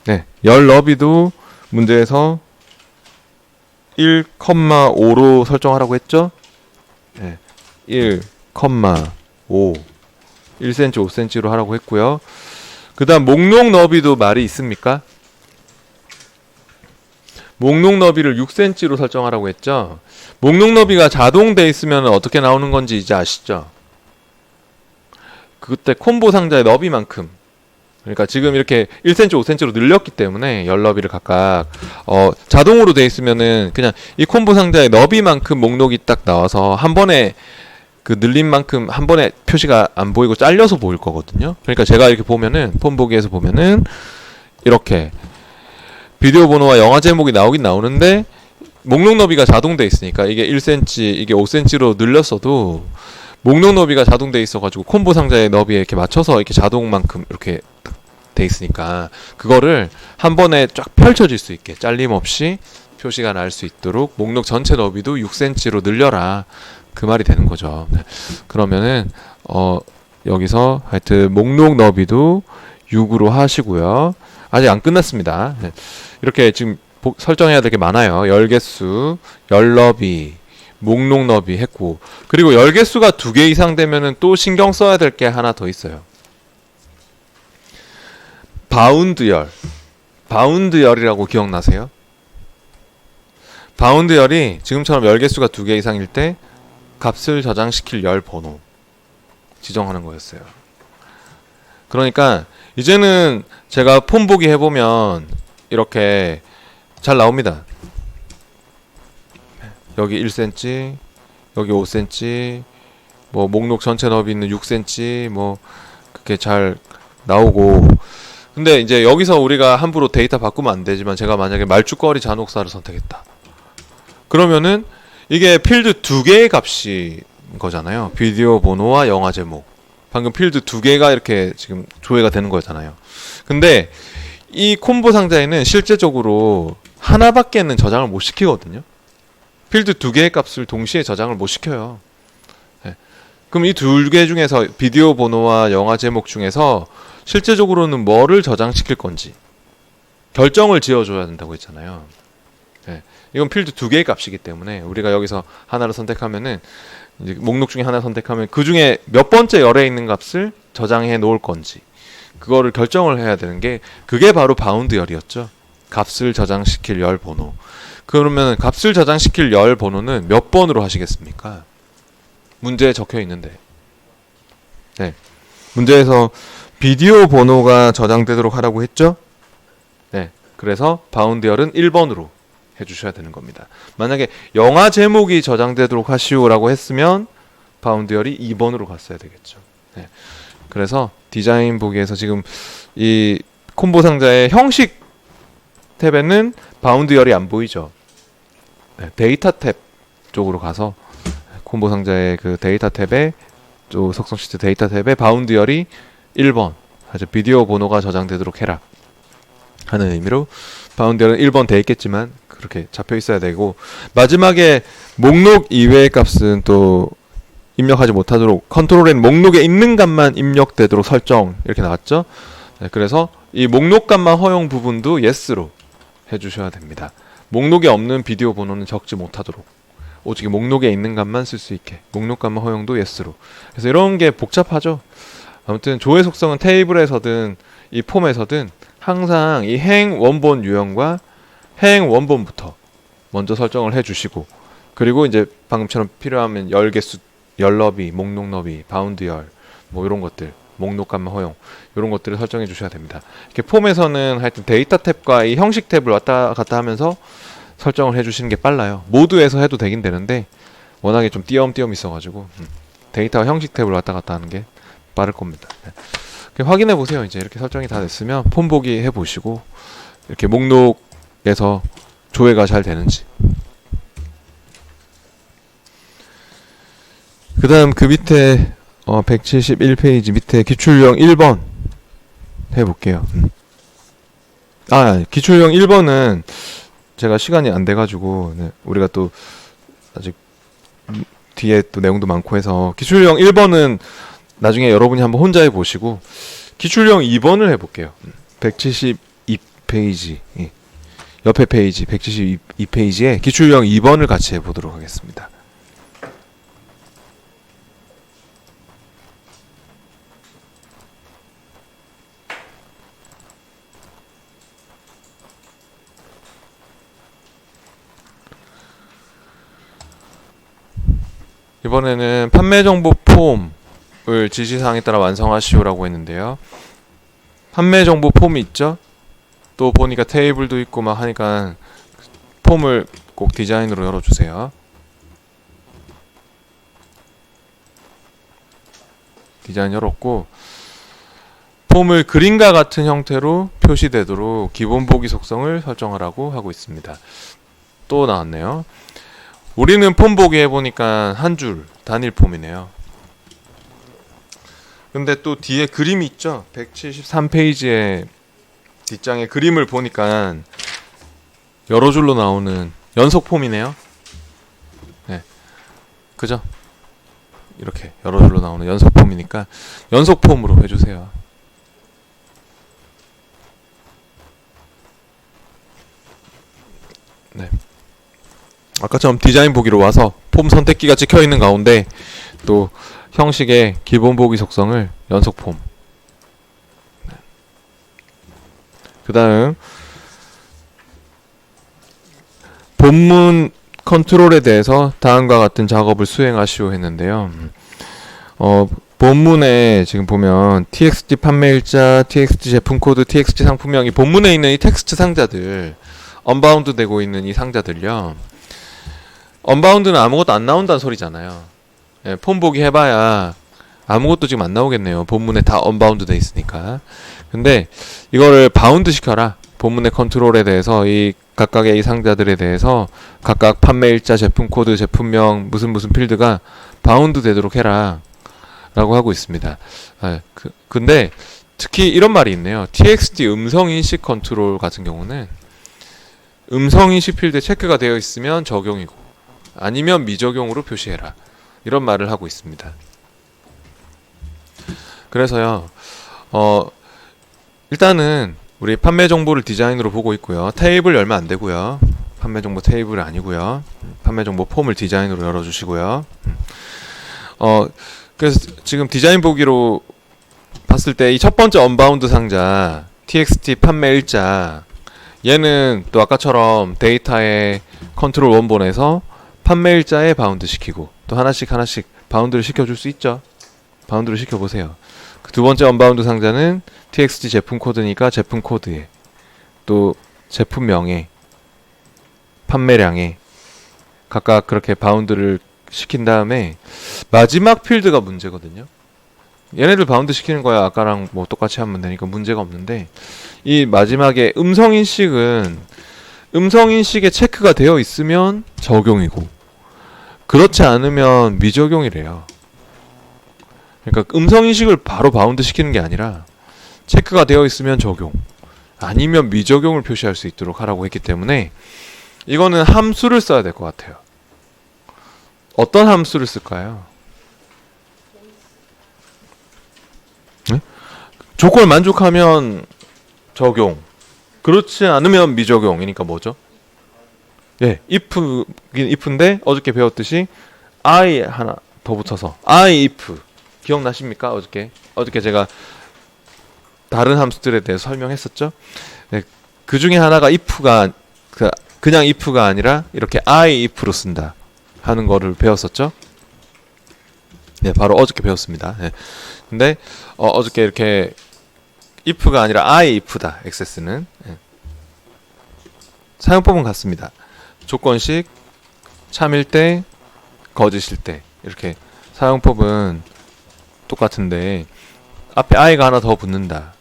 네, 열 너비도 문제에서 1,5로 설정하라고 했죠? 네, 1,5 1cm, 5cm로 하라고 했고요. 그 다음 목록 너비도 말이 있습니까? 목록 너비를 6cm로 설정하라고 했죠. 목록 너비가 자동돼 있으면 어떻게 나오는 건지 이제 아시죠? 그때 콤보 상자의 너비만큼, 그러니까 지금 이렇게 1cm, 5cm로 늘렸기 때문에 열 너비를 각각 자동으로 돼 있으면은 그냥 이 콤보 상자의 너비만큼 목록이 딱 나와서 한 번에 그 늘린 만큼 한 번에 표시가 안 보이고 잘려서 보일 거거든요. 그러니까 제가 이렇게 보면은 폼 보기에서 보면은 이렇게 비디오 번호와 영화 제목이 나오긴 나오는데 목록 너비가 자동돼 있으니까 이게 1cm, 이게 5cm로 늘렸어도 목록 너비가 자동돼 있어가지고 콤보 상자의 너비에 이렇게 맞춰서 이렇게 자동만큼 이렇게 돼 있으니까 그거를 한 번에 쫙 펼쳐질 수 있게 잘림 없이 표시가 날 수 있도록 목록 전체 너비도 6cm로 늘려라 그 말이 되는 거죠. 네. 그러면은 여기서 하여튼 목록 너비도 6으로 하시고요. 아직 안 끝났습니다. 네. 이렇게 지금 설정해야 될 게 많아요. 10개수, 열너비, 목록 너비 했고, 그리고 10개수가 2개 이상 되면은 또 신경 써야 될 게 하나 더 있어요. 바운드 열. 바운드 열이라고 기억나세요? 바운드 열이 지금처럼 10개수가 2개 이상일 때 값을 저장시킬 열 번호 지정하는 거였어요. 그러니까 이제는 제가 폼 보기 해보면 이렇게 잘 나옵니다. 여기 1cm, 여기 5cm, 뭐 목록 전체 너비는 6cm, 뭐 그렇게 잘 나오고, 근데 이제 여기서 우리가 함부로 데이터 바꾸면 안 되지만 제가 만약에 말죽거리 잔혹사를 선택했다. 그러면은 이게 필드 두 개의 값이 거잖아요. 비디오 번호와 영화 제목. 방금 필드 두 개가 이렇게 지금 조회가 되는 거잖아요. 근데 이 콤보 상자에는 실제적으로 하나밖에는 저장을 못 시키거든요. 필드 두 개의 값을 동시에 저장을 못 시켜요. 네. 그럼 이 두 개 중에서 비디오 번호와 영화 제목 중에서 실제적으로는 뭐를 저장시킬 건지 결정을 지어줘야 된다고 했잖아요. 네. 이건 필드 두 개의 값이기 때문에 우리가 여기서 하나를 선택하면은 이제 목록 중에 하나 선택하면 그 중에 몇 번째 열에 있는 값을 저장해 놓을 건지 그거를 결정을 해야 되는 게 그게 바로 바운드 열이었죠. 값을 저장시킬 열 번호. 그러면 값을 저장시킬 열 번호는 몇 번으로 하시겠습니까? 문제에 적혀 있는데. 네. 문제에서 비디오 번호가 저장되도록 하라고 했죠? 네. 그래서 바운드 열은 1번으로 해주셔야 되는 겁니다. 만약에 영화 제목이 저장되도록 하시오라고 했으면 바운드 열이 2번으로 갔어야 되겠죠. 네. 그래서 디자인 보기에서 지금 이 콤보 상자의 형식 탭에는 바운드 열이 안 보이죠. 네. 데이터 탭 쪽으로 가서 콤보 상자의 그 데이터 탭에 또 속성 시트 데이터 탭에 바운드 열이 1번 아주 비디오 번호가 저장되도록 해라 하는 의미로 바운드 열은 1번 돼 있겠지만 그렇게 잡혀 있어야 되고 마지막에 목록 이외의 값은 또 입력하지 못하도록 컨트롤 N 목록에 있는 값만 입력되도록 설정 이렇게 나왔죠. 네, 그래서 이 목록 값만 허용 부분도 yes로 해주셔야 됩니다. 목록에 없는 비디오 번호는 적지 못하도록 오직 목록에 있는 값만 쓸 수 있게 목록 값만 허용도 yes로. 그래서 이런 게 복잡하죠. 아무튼 조회 속성은 테이블에서든 이 폼에서든 항상 이 행 원본 유형과 행 원본부터 먼저 설정을 해주시고 그리고 이제 방금처럼 필요하면 열 개수, 열 너비, 목록 너비, 바운드 열 뭐 이런 것들 목록 값만 허용 이런 것들을 설정해 주셔야 됩니다. 이렇게 폼에서는 하여튼 데이터 탭과 이 형식 탭을 왔다 갔다 하면서 설정을 해주시는 게 빨라요. 모두에서 해도 되긴 되는데 워낙에 좀 띄엄띄엄 있어가지고 데이터와 형식 탭을 왔다 갔다 하는 게 빠를 겁니다. 네. 확인해 보세요. 이제 이렇게 설정이 다 됐으면 폼 보기 해보시고 이렇게 목록에서 조회가 잘 되는지. 그 다음 그 밑에 171페이지 밑에 기출형 1번 해볼게요. 기출형 1번은 제가 시간이 안 돼가지고 네, 우리가 또 아직 뒤에 또 내용도 많고 해서 기출형 1번은 나중에 여러분이 한번 혼자 해보시고 기출형 2번을 해볼게요. 172페이지 옆에 페이지 172페이지에 기출형 2번을 같이 해보도록 하겠습니다. 이번에는 판매 정보 폼을 지시사항에 따라 완성하시오라고 했는데요. 판매 정보 폼이 있죠? 또 보니까 테이블도 있고 막 하니까 폼을 꼭 디자인으로 열어주세요. 디자인 열었고 폼을 그림과 같은 형태로 표시되도록 기본 보기 속성을 설정하라고 하고 있습니다. 또 나왔네요. 우리는 폼 보기 해보니까 한 줄 단일 폼이네요. 근데 또 뒤에 그림이 있죠. 173페이지에 뒷장에 그림을 보니까 여러 줄로 나오는 연속 폼이네요. 네, 그죠? 이렇게 여러 줄로 나오는 연속 폼이니까 연속 폼으로 해주세요. 네. 아까처럼 디자인 보기로 와서 폼 선택기가 찍혀있는 가운데 또 형식의 기본 보기 속성을 연속 폼. 그 다음 본문 컨트롤에 대해서 다음과 같은 작업을 수행하시오 했는데요. 본문에 지금 보면 txt 판매일자, txt 제품 코드, txt 상품명 이 본문에 있는 이 텍스트 상자들 언바운드 되고 있는 이 상자들요. 언바운드는 아무것도 안 나온다는 소리잖아요. 폼 보기 해봐야 아무것도 지금 안 나오겠네요. 본문에 다 언바운드 돼 있으니까. 근데 이거를 바운드 시켜라. 본문의 컨트롤에 대해서 이 각각의 이 상자들에 대해서 각각 판매일자, 제품 코드, 제품명, 무슨 필드가 바운드 되도록 해라 라고 하고 있습니다. 근데 특히 이런 말이 있네요. TXT 음성인식 컨트롤 같은 경우는 음성인식 필드에 체크가 되어 있으면 적용이고 아니면 미적용으로 표시해라, 이런 말을 하고 있습니다. 그래서요, 일단은 우리 판매 정보를 디자인으로 보고 있고요. 테이블 열면 안 되고요. 판매 정보 테이블이 아니고요. 판매 정보 폼을 디자인으로 열어주시고요. 그래서 지금 디자인 보기로 봤을 때 이 첫 번째 언바운드 상자 txt 판매 일자, 얘는 또 아까처럼 데이터의 컨트롤 원본에서 판매 일자에 바운드 시키고 또 하나씩 바운드를 시켜줄 수 있죠. 바운드를 시켜보세요. 그 두 번째 언바운드 상자는 txt 제품 코드니까 제품 코드에 또 제품명에 판매량에 각각 그렇게 바운드를 시킨 다음에 마지막 필드가 문제거든요. 얘네들 바운드 시키는 거야 아까랑 뭐 똑같이 하면 되니까 문제가 없는데, 이 마지막에 음성인식은 음성인식에 체크가 되어 있으면 적용이고 그렇지 않으면 미적용이래요. 그러니까 음성인식을 바로 바운드 시키는 게 아니라 체크가 되어 있으면 적용, 아니면 미적용을 표시할 수 있도록 하라고 했기 때문에 이거는 함수를 써야 될 것 같아요. 어떤 함수를 쓸까요? 네? 조건을 만족하면 적용, 그렇지 않으면 미적용이니까 뭐죠? 예, if인데 어저께 배웠듯이 I 하나 더 붙어서 I if, 기억나십니까? 어저께 제가 다른 함수들에 대해서 설명했었죠. 네, 그 중에 하나가 if가 그냥 if가 아니라 이렇게 I if로 쓴다 하는 거를 배웠었죠. 네, 바로 어저께 배웠습니다. 네. 근데 어저께 이렇게 if가 아니라 I if다, 액세스는. 네. 사용법은 같습니다. 조건식, 참일 때, 거짓일 때, 이렇게 사용법은 똑같은데 앞에 I가 하나 더 붙는다,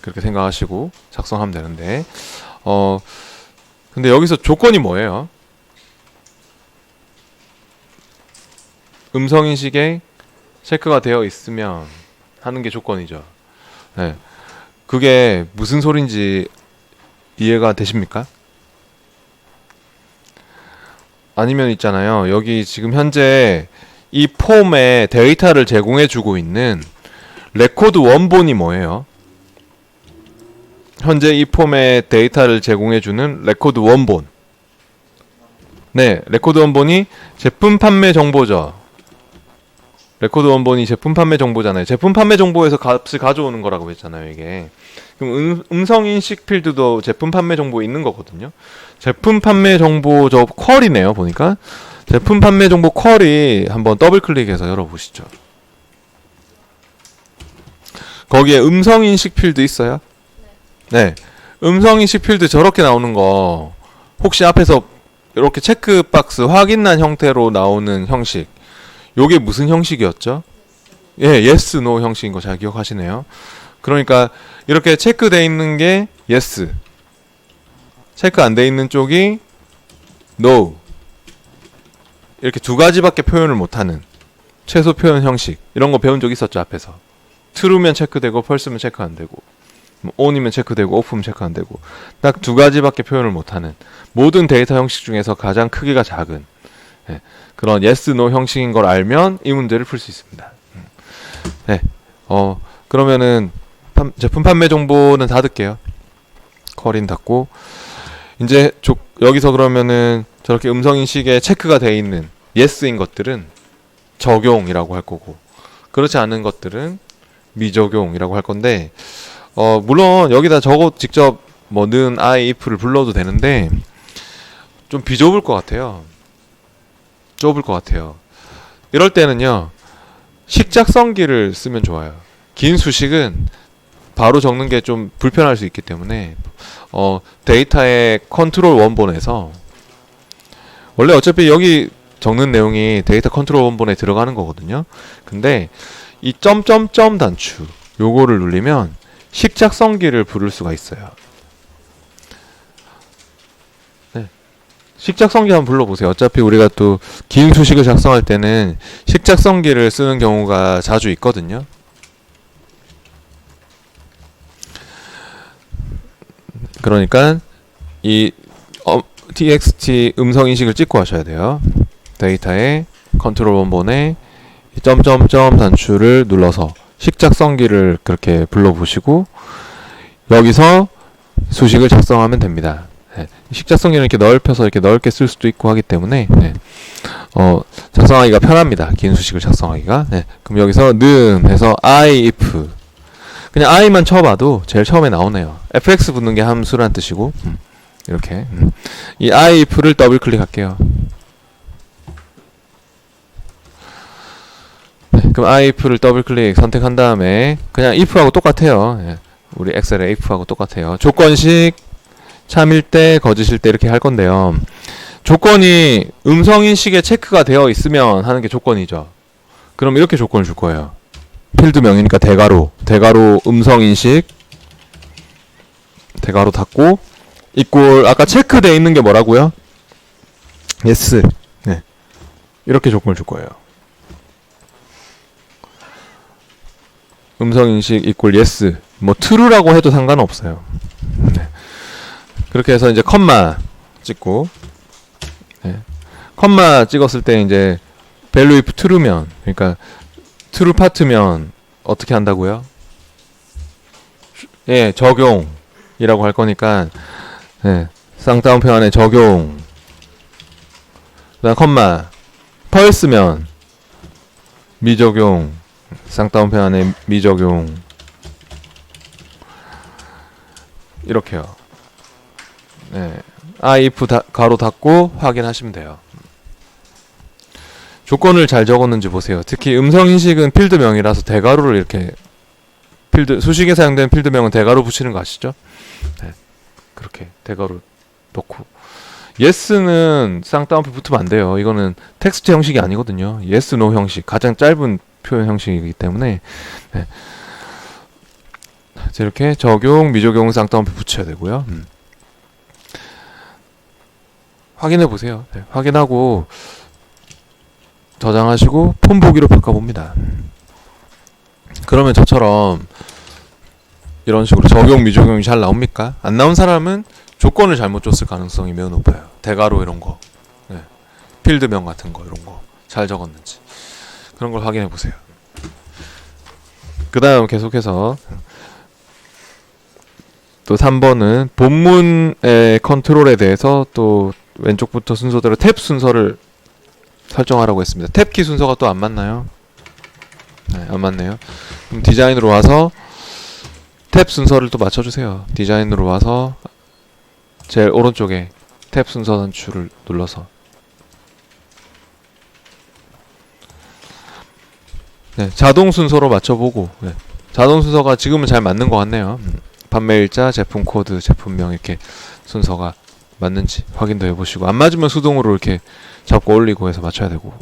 그렇게 생각하시고 작성하면 되는데, 근데 여기서 조건이 뭐예요? 음성인식에 체크가 되어 있으면 하는 게 조건이죠. 네. 그게 무슨 소린지 이해가 되십니까? 아니면 있잖아요, 여기 지금 현재 이 폼에 데이터를 제공해주고 있는 레코드 원본이 뭐예요? 현재 이 폼에 데이터를 제공해주는 레코드 원본. 네, 레코드 원본이 제품 판매 정보죠. 레코드 원본이 제품 판매 정보잖아요. 제품 판매 정보에서 값을 가져오는 거라고 했잖아요, 이게. 그럼 음성인식 필드도 제품 판매 정보에 있는 거거든요. 제품 판매 정보 저 쿼리네요, 보니까. 제품 판매 정보 쿼리 한번 더블 클릭해서 열어보시죠. 거기에 음성인식 필드 있어요? 네. 음성인식 필드 저렇게 나오는 거, 혹시 앞에서 이렇게 체크박스 확인란 형태로 나오는 형식, 요게 무슨 형식이었죠? 예, yes, no 형식인 거 잘 기억하시네요. 그러니까 이렇게 체크돼 있는 게 yes, 체크 안 돼 있는 쪽이 no, 이렇게 두 가지밖에 표현을 못하는 최소 표현 형식, 이런 거 배운 적 있었죠, 앞에서. true면 체크되고 false면 체크 안 되고, on이면 체크되고 off면 체크 안 되고, 딱 두 가지밖에 표현을 못하는 모든 데이터 형식 중에서 가장 크기가 작은, 네, 그런 yes, no 형식인 걸 알면 이 문제를 풀 수 있습니다. 네, 그러면은 제품 판매 정보는 닫을게요. 쿼리는 닫고, 이제 여기서 그러면은 저렇게 음성인식에 체크가 돼 있는 yes인 것들은 적용이라고 할 거고, 그렇지 않은 것들은 미적용이라고 할 건데, 물론 여기다 저거 직접 뭐 는 I if를 불러도 되는데 좀 비좁을 것 같아요. 좁을 것 같아요. 이럴 때는요, 식작성기를 쓰면 좋아요. 긴 수식은 바로 적는 게 좀 불편할 수 있기 때문에 데이터의 컨트롤 원본에서, 원래 어차피 여기 적는 내용이 데이터 컨트롤 원본에 들어가는 거거든요. 근데 이 점점점 단추 요거를 누르면 식작성기를 부를 수가 있어요. 네. 식작성기 한번 불러보세요. 어차피 우리가 또 긴 수식을 작성할 때는 식작성기를 쓰는 경우가 자주 있거든요. 그러니까 이 txt 음성 인식을 찍고 하셔야 돼요. 데이터에 컨트롤 원본에 점점점 단추를 눌러서 식작성기를 그렇게 불러보시고 여기서 수식을 작성하면 됩니다. 네. 식작성기는 이렇게 넓혀서 이렇게 넓게 쓸 수도 있고 하기 때문에 네. 작성하기가 편합니다. 긴 수식을 작성하기가. 네. 그럼 여기서 는 해서 I if 그냥 I만 쳐봐도 제일 처음에 나오네요. fx 붙는 게 함수란 뜻이고 이렇게 이 I if를 더블 클릭할게요. 네, 그럼 I if를 더블 클릭 선택한 다음에 그냥 if하고 똑같아요. 예, 우리 엑셀의 if하고 똑같아요. 조건식 참일 때 거짓일 때 이렇게 할 건데요. 조건이 음성인식에 체크가 되어 있으면 하는 게 조건이죠. 그럼 이렇게 조건을 줄 거예요. 필드명이니까 대괄호 음성인식 대괄호 닫고 이꼴 아까 체크되어 있는 게 뭐라고요? yes. 네. 이렇게 조건을 줄 거예요. 음성인식 이꼴 yes. 뭐 true라고 해도 상관없어요. 네. 그렇게 해서 이제 컴마 찍고 네. 컴마 찍었을 때 이제 value if true면 그러니까 true part면 어떻게 한다고요? 예, 적용이라고 할 거니까 네, 쌍따옴표 안에 적용 그다음 컴마 false면 미적용 쌍따옴표 안에 미적용 이렇게요. 네, if 가로 닫고 확인하시면 돼요. 조건을 잘 적었는지 보세요. 특히 음성인식은 필드명이라서 대괄호를 이렇게 수식에 사용되는 필드명은 대괄호 붙이는 거 아시죠? 네, 그렇게 대괄호 넣고 yes는 쌍따옴표 붙으면 안 돼요. 이거는 텍스트 형식이 아니거든요. yes, no 형식 가장 짧은 표현 형식이기 때문에 네. 이렇게 적용, 미적용 쌍따옴표 붙여야 되고요. 확인해 보세요. 네, 확인하고 저장하시고 폰 보기로 바꿔봅니다. 그러면 저처럼 이런 식으로 적용, 미적용이 잘 나옵니까? 안 나온 사람은 조건을 잘못 줬을 가능성이 매우 높아요. 대괄호 이런 거, 네. 필드명 같은 거 이런 거 잘 적었는지 그런 걸 확인해 보세요. 그 다음 계속해서 또 3번은 본문의 컨트롤에 대해서 또 왼쪽부터 순서대로 탭 순서를 설정하라고 했습니다. 탭키 순서가 또 안 맞나요? 네, 안 맞네요. 그럼 디자인으로 와서 탭 순서를 또 맞춰주세요. 디자인으로 와서 제일 오른쪽에 탭 순서 단추를 눌러서 네, 자동 순서로 맞춰보고 네, 자동 순서가 지금은 잘 맞는 것 같네요. 판매일자, 제품 코드, 제품명 이렇게 순서가 맞는지 확인도 해보시고 안 맞으면 수동으로 이렇게 잡고 올리고 해서 맞춰야 되고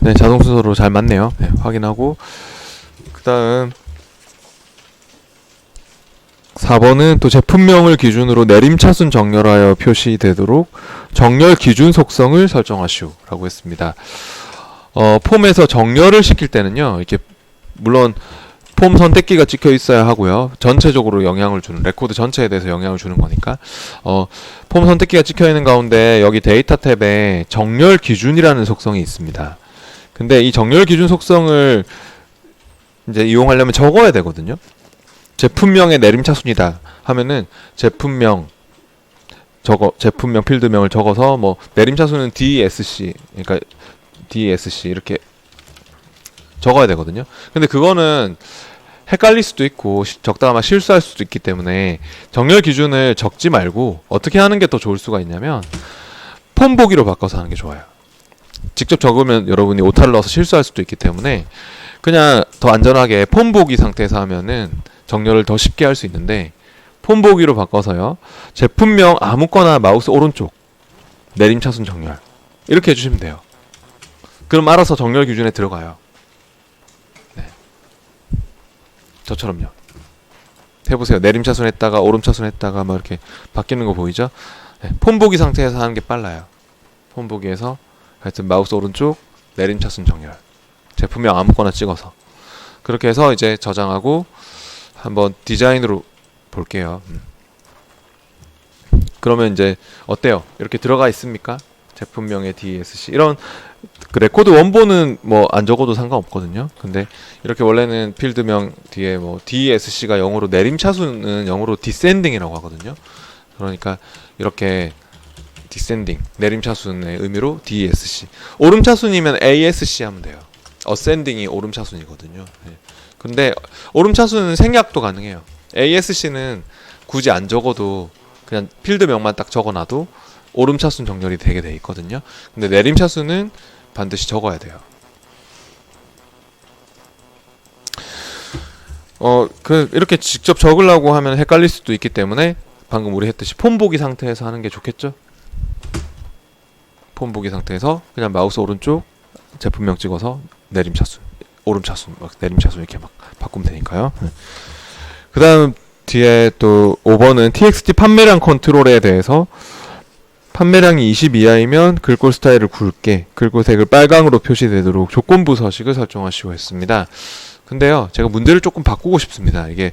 네, 자동 순서로 잘 맞네요. 네, 확인하고 그 다음 4번은 또 제품명을 기준으로 내림차순 정렬하여 표시되도록 정렬 기준 속성을 설정하시오 라고 했습니다. 폼에서 정렬을 시킬 때는요 이렇게 물론 폼 선택기가 찍혀 있어야 하고요. 전체적으로 영향을 주는 레코드 전체에 대해서 영향을 주는 거니까 폼 선택기가 찍혀 있는 가운데 여기 데이터 탭에 정렬 기준이라는 속성이 있습니다. 근데 이 정렬 기준 속성을 이제 이용하려면 적어야 되거든요. 제품명의 내림차순이다 하면은 제품명 필드명을 적어서 뭐 내림차순은 DSC 그러니까 DSC 이렇게 적어야 되거든요. 근데 그거는 헷갈릴 수도 있고 적다가 실수할 수도 있기 때문에 정렬 기준을 적지 말고 어떻게 하는 게 더 좋을 수가 있냐면 폼 보기로 바꿔서 하는 게 좋아요. 직접 적으면 여러분이 오타를 넣어서 실수할 수도 있기 때문에 그냥 더 안전하게 폼 보기 상태에서 하면은 정렬을 더 쉽게 할 수 있는데 폼 보기로 바꿔서요. 제품명 아무거나 마우스 오른쪽 내림차순 정렬 이렇게 해주시면 돼요. 그럼 알아서 정렬 기준에 들어가요. 저처럼요. 해보세요. 내림차순 했다가 오름차순 했다가 막 이렇게 바뀌는 거 보이죠? 네, 폼 보기 상태에서 하는 게 빨라요. 폼 보기에서 하여튼 마우스 오른쪽 내림차순 정렬. 제품명 아무거나 찍어서 그렇게 해서 이제 저장하고 한번 디자인으로 볼게요. 그러면 이제 어때요? 이렇게 들어가 있습니까? 제품명의 DSC 이런 그 레코드 원본은 뭐 안 적어도 상관없거든요. 근데 이렇게 원래는 필드명 뒤에 뭐 DSC가 영어로 내림차순은 영어로 디센딩이라고 하거든요. 그러니까 이렇게 디센딩 내림차순의 의미로 DSC. 오름차순이면 ASC 하면 돼요. 어센딩이 오름차순이거든요. 네. 근데 오름차순은 생략도 가능해요. ASC는 굳이 안 적어도 그냥 필드명만 딱 적어놔도 오름차순 정렬이 되게 돼 있거든요. 근데 내림차순은 반드시 적어야 돼요. 이렇게 직접 적으려고 하면 헷갈릴 수도 있기 때문에 방금 우리 했듯이 폼 보기 상태에서 하는 게 좋겠죠? 폼 보기 상태에서 그냥 마우스 오른쪽 제품명 찍어서 내림차순, 오름차순, 막 내림차순 이렇게 막 바꾸면 되니까요. 그 다음 뒤에 또 5번은 TXT 판매량 컨트롤에 대해서 판매량이 20 이하이면 글꼴 스타일을 굵게, 글꼴색을 빨강으로 표시되도록 조건부 서식을 설정하시고 했습니다. 근데요, 제가 문제를 조금 바꾸고 싶습니다. 이게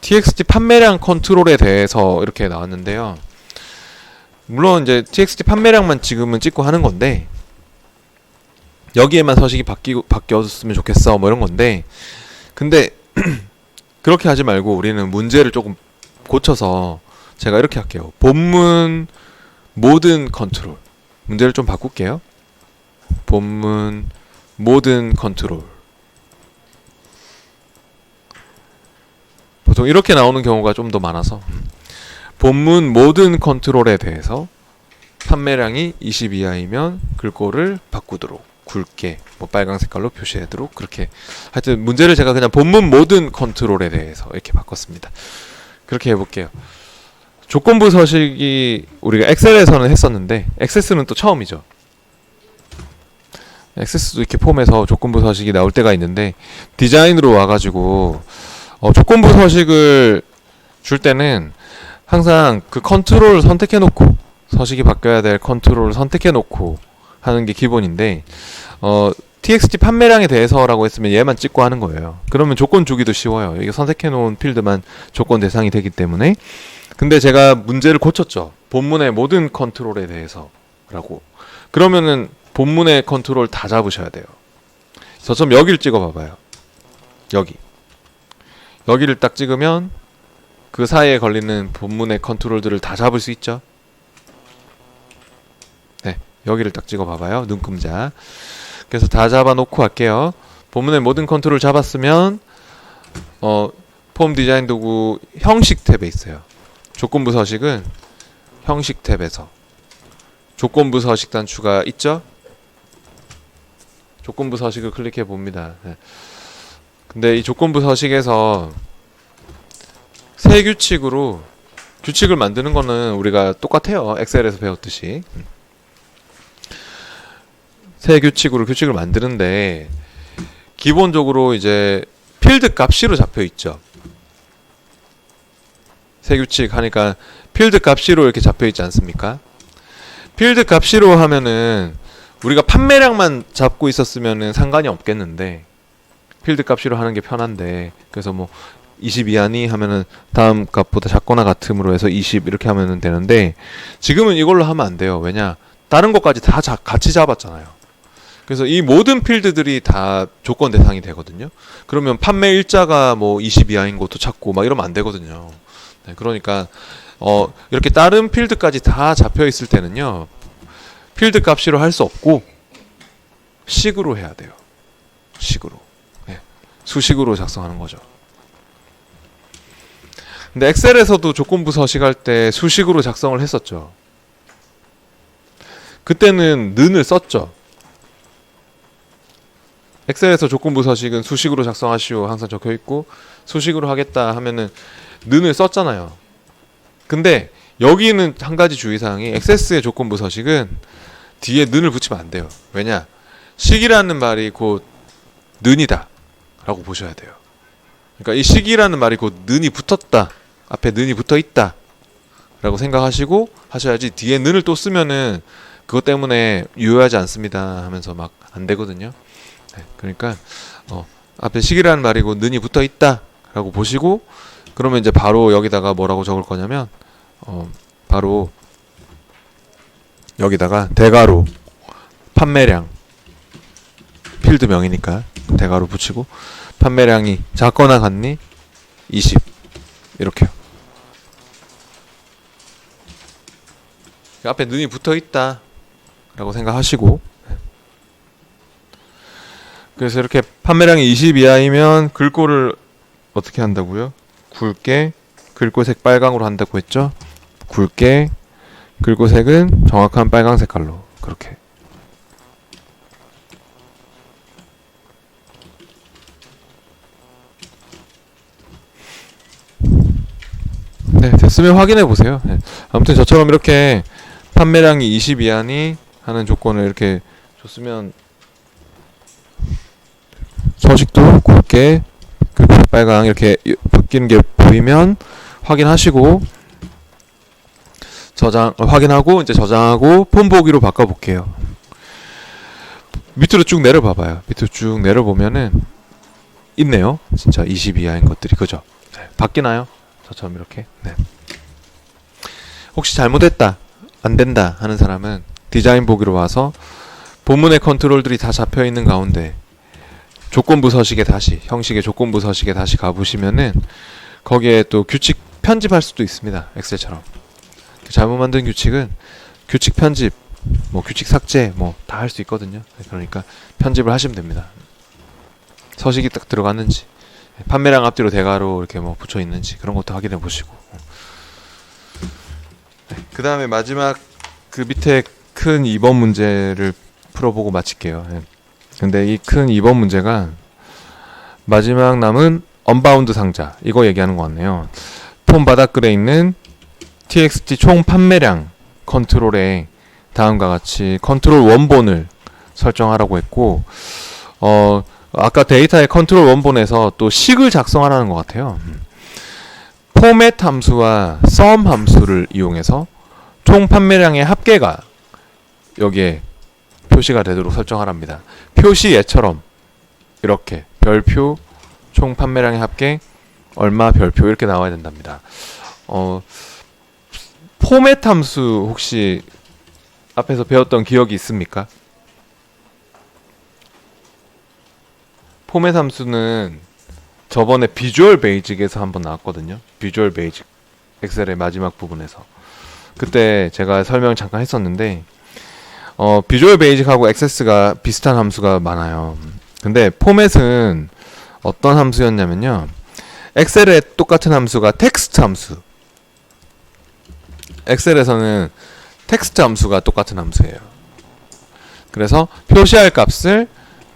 TXT 판매량 컨트롤에 대해서 이렇게 나왔는데요. 물론 이제 TXT 판매량만 지금은 찍고 하는 건데 여기에만 서식이 바뀌었으면 좋겠어 뭐 이런 건데 근데 그렇게 하지 말고 우리는 문제를 조금 고쳐서 제가 이렇게 할게요. 본문 모든 컨트롤 문제를 좀 바꿀게요. 본문 모든 컨트롤 보통 이렇게 나오는 경우가 좀 더 많아서 본문 모든 컨트롤에 대해서 판매량이 20 이하이면 글꼴을 바꾸도록 굵게 뭐 빨강 색깔로 표시하도록 그렇게 하여튼 문제를 제가 그냥 본문 모든 컨트롤에 대해서 이렇게 바꿨습니다. 그렇게 해볼게요. 조건부 서식이 우리가 엑셀에서는 했었는데 액세스는 또 처음이죠. 액세스도 이렇게 폼에서 조건부 서식이 나올 때가 있는데 디자인으로 와가지고 조건부 서식을 줄 때는 항상 그 컨트롤을 선택해놓고 서식이 바뀌어야 될 컨트롤을 선택해놓고 하는 게 기본인데 TXT 판매량에 대해서라고 했으면 얘만 찍고 하는 거예요. 그러면 조건 주기도 쉬워요. 이게 선택해놓은 필드만 조건 대상이 되기 때문에. 근데 제가 문제를 고쳤죠. 본문의 모든 컨트롤에 대해서라고. 그러면은 본문의 컨트롤 다 잡으셔야 돼요. 저처럼 여기를 찍어봐봐요. 여기를 딱 찍으면 그 사이에 걸리는 본문의 컨트롤들을 다 잡을 수 있죠. 네, 여기를 딱 찍어봐봐요. 눈금자. 그래서 다 잡아놓고 할게요. 본문의 모든 컨트롤 잡았으면 폼 디자인 도구 형식 탭에 있어요. 조건부 서식은 형식 탭에서 조건부 서식 단추가 있죠? 조건부 서식을 클릭해 봅니다. 네. 근데 이 조건부 서식에서 새 규칙으로 규칙을 만드는 거는 우리가 똑같아요. 엑셀에서 배웠듯이. 새 규칙으로 규칙을 만드는데 기본적으로 이제 필드 값시로 잡혀 있죠. 새 규칙 하니까 필드 값시로 이렇게 잡혀 있지 않습니까? 필드 값시로 하면은 우리가 판매량만 잡고 있었으면은 상관이 없겠는데 필드 값시로 하는 게 편한데 그래서 뭐 20 이하니 하면은 다음 값보다 작거나 같음으로 해서 20 이렇게 하면 되는데 지금은 이걸로 하면 안 돼요. 왜냐? 다른 것까지 다 같이 잡았잖아요. 그래서 이 모든 필드들이 다 조건 대상이 되거든요. 그러면 판매 일자가 뭐 20 이하인 것도 찾고 막 이러면 안 되거든요. 네, 그러니까 이렇게 다른 필드까지 다 잡혀 있을 때는요. 필드 값으로 할 수 없고 식으로 해야 돼요. 식으로. 네, 수식으로 작성하는 거죠. 근데 엑셀에서도 조건부 서식할 때 수식으로 작성을 했었죠. 그때는 는을 썼죠. 엑셀에서 조건부 서식은 수식으로 작성하시오 항상 적혀있고 수식으로 하겠다 하면은 는을 썼잖아요. 근데 여기는 한 가지 주의사항이 액세스의 조건부 서식은 뒤에 는을 붙이면 안 돼요. 왜냐? 식이라는 말이 곧 는이다 라고 보셔야 돼요. 그러니까 이 시기라는 말이 곧 는이 붙었다, 앞에 는이 붙어 있다 라고 생각하시고 하셔야지, 뒤에 는을 또 쓰면은 그것 때문에 유효하지 않습니다 하면서 막 안 되거든요. 네, 그러니까 앞에 시기라는 말이 곧 는이 붙어 있다 라고 보시고, 그러면 이제 바로 여기다가 뭐라고 적을 거냐면 바로 여기다가 대괄호 판매량, 필드명이니까 대괄호 붙이고, 판매량이 작거나 같니 20 이렇게요. 앞에 눈이 붙어 있다 라고 생각하시고, 그래서 이렇게 판매량이 20 이하이면 글꼴을 어떻게 한다고요? 굵게, 글꼴색 빨강으로 한다고 했죠? 굵게, 글꼴색은 정확한 빨강 색깔로, 그렇게. 네, 됐으면 확인해 보세요. 네. 아무튼 저처럼 이렇게 판매량이 20 이하니 하는 조건을 이렇게 줬으면, 서식도 굵게, 글꼴색 빨강 이렇게 바뀌는 게 보이면 확인하시고, 확인하고 이제 저장하고 폰 보기로 바꿔볼게요. 밑으로 쭉 내려봐봐요. 밑으로 쭉 내려보면은 있네요. 진짜 20 이하인 것들이, 그죠? 네. 바뀌나요? 저처럼 이렇게. 네. 혹시 잘못했다, 안 된다 하는 사람은 디자인 보기로 와서 본문의 컨트롤들이 다 잡혀 있는 가운데 조건부 서식에 다시, 형식의 조건부 서식에 다시 가보시면은 거기에 또 규칙 편집할 수도 있습니다. 엑셀처럼. 잘못 만든 규칙은 규칙 편집, 뭐 규칙 삭제, 뭐 다 할 수 있거든요. 그러니까 편집을 하시면 됩니다. 서식이 딱 들어갔는지, 판매량 앞뒤로 대괄호 이렇게 뭐 붙여 있는지, 그런 것도 확인해 보시고. 그 다음에 마지막 그 밑에 큰 2번 문제를 풀어보고 마칠게요. 근데 이 큰 2번 문제가 마지막 남은 언바운드 상자, 이거 얘기하는 것 같네요. 폼 바닥글에 있는 txt 총 판매량 컨트롤에 다음과 같이 컨트롤 원본을 설정하라고 했고, 아까 데이터의 컨트롤 원본에서 또 식을 작성하라는 것 같아요. 포맷 함수와 sum 함수를 이용해서 총 판매량의 합계가 여기에 표시가 되도록 설정하랍니다. 표시 얘처럼 이렇게 별표 총 판매량의 합계 얼마 별표 이렇게 나와야 된답니다. 포맷 함수 혹시 앞에서 배웠던 기억이 있습니까? 포맷 함수는 저번에 비주얼 베이직에서 한번 나왔거든요. 비주얼 베이직, 엑셀의 마지막 부분에서. 그때 제가 설명 잠깐 했었는데, 비주얼 베이직하고 액세스가 비슷한 함수가 많아요. 근데 포맷은 어떤 함수였냐면요, 엑셀에 똑같은 함수가 텍스트 함수, 엑셀에서는 텍스트 함수가 똑같은 함수예요. 그래서 표시할 값을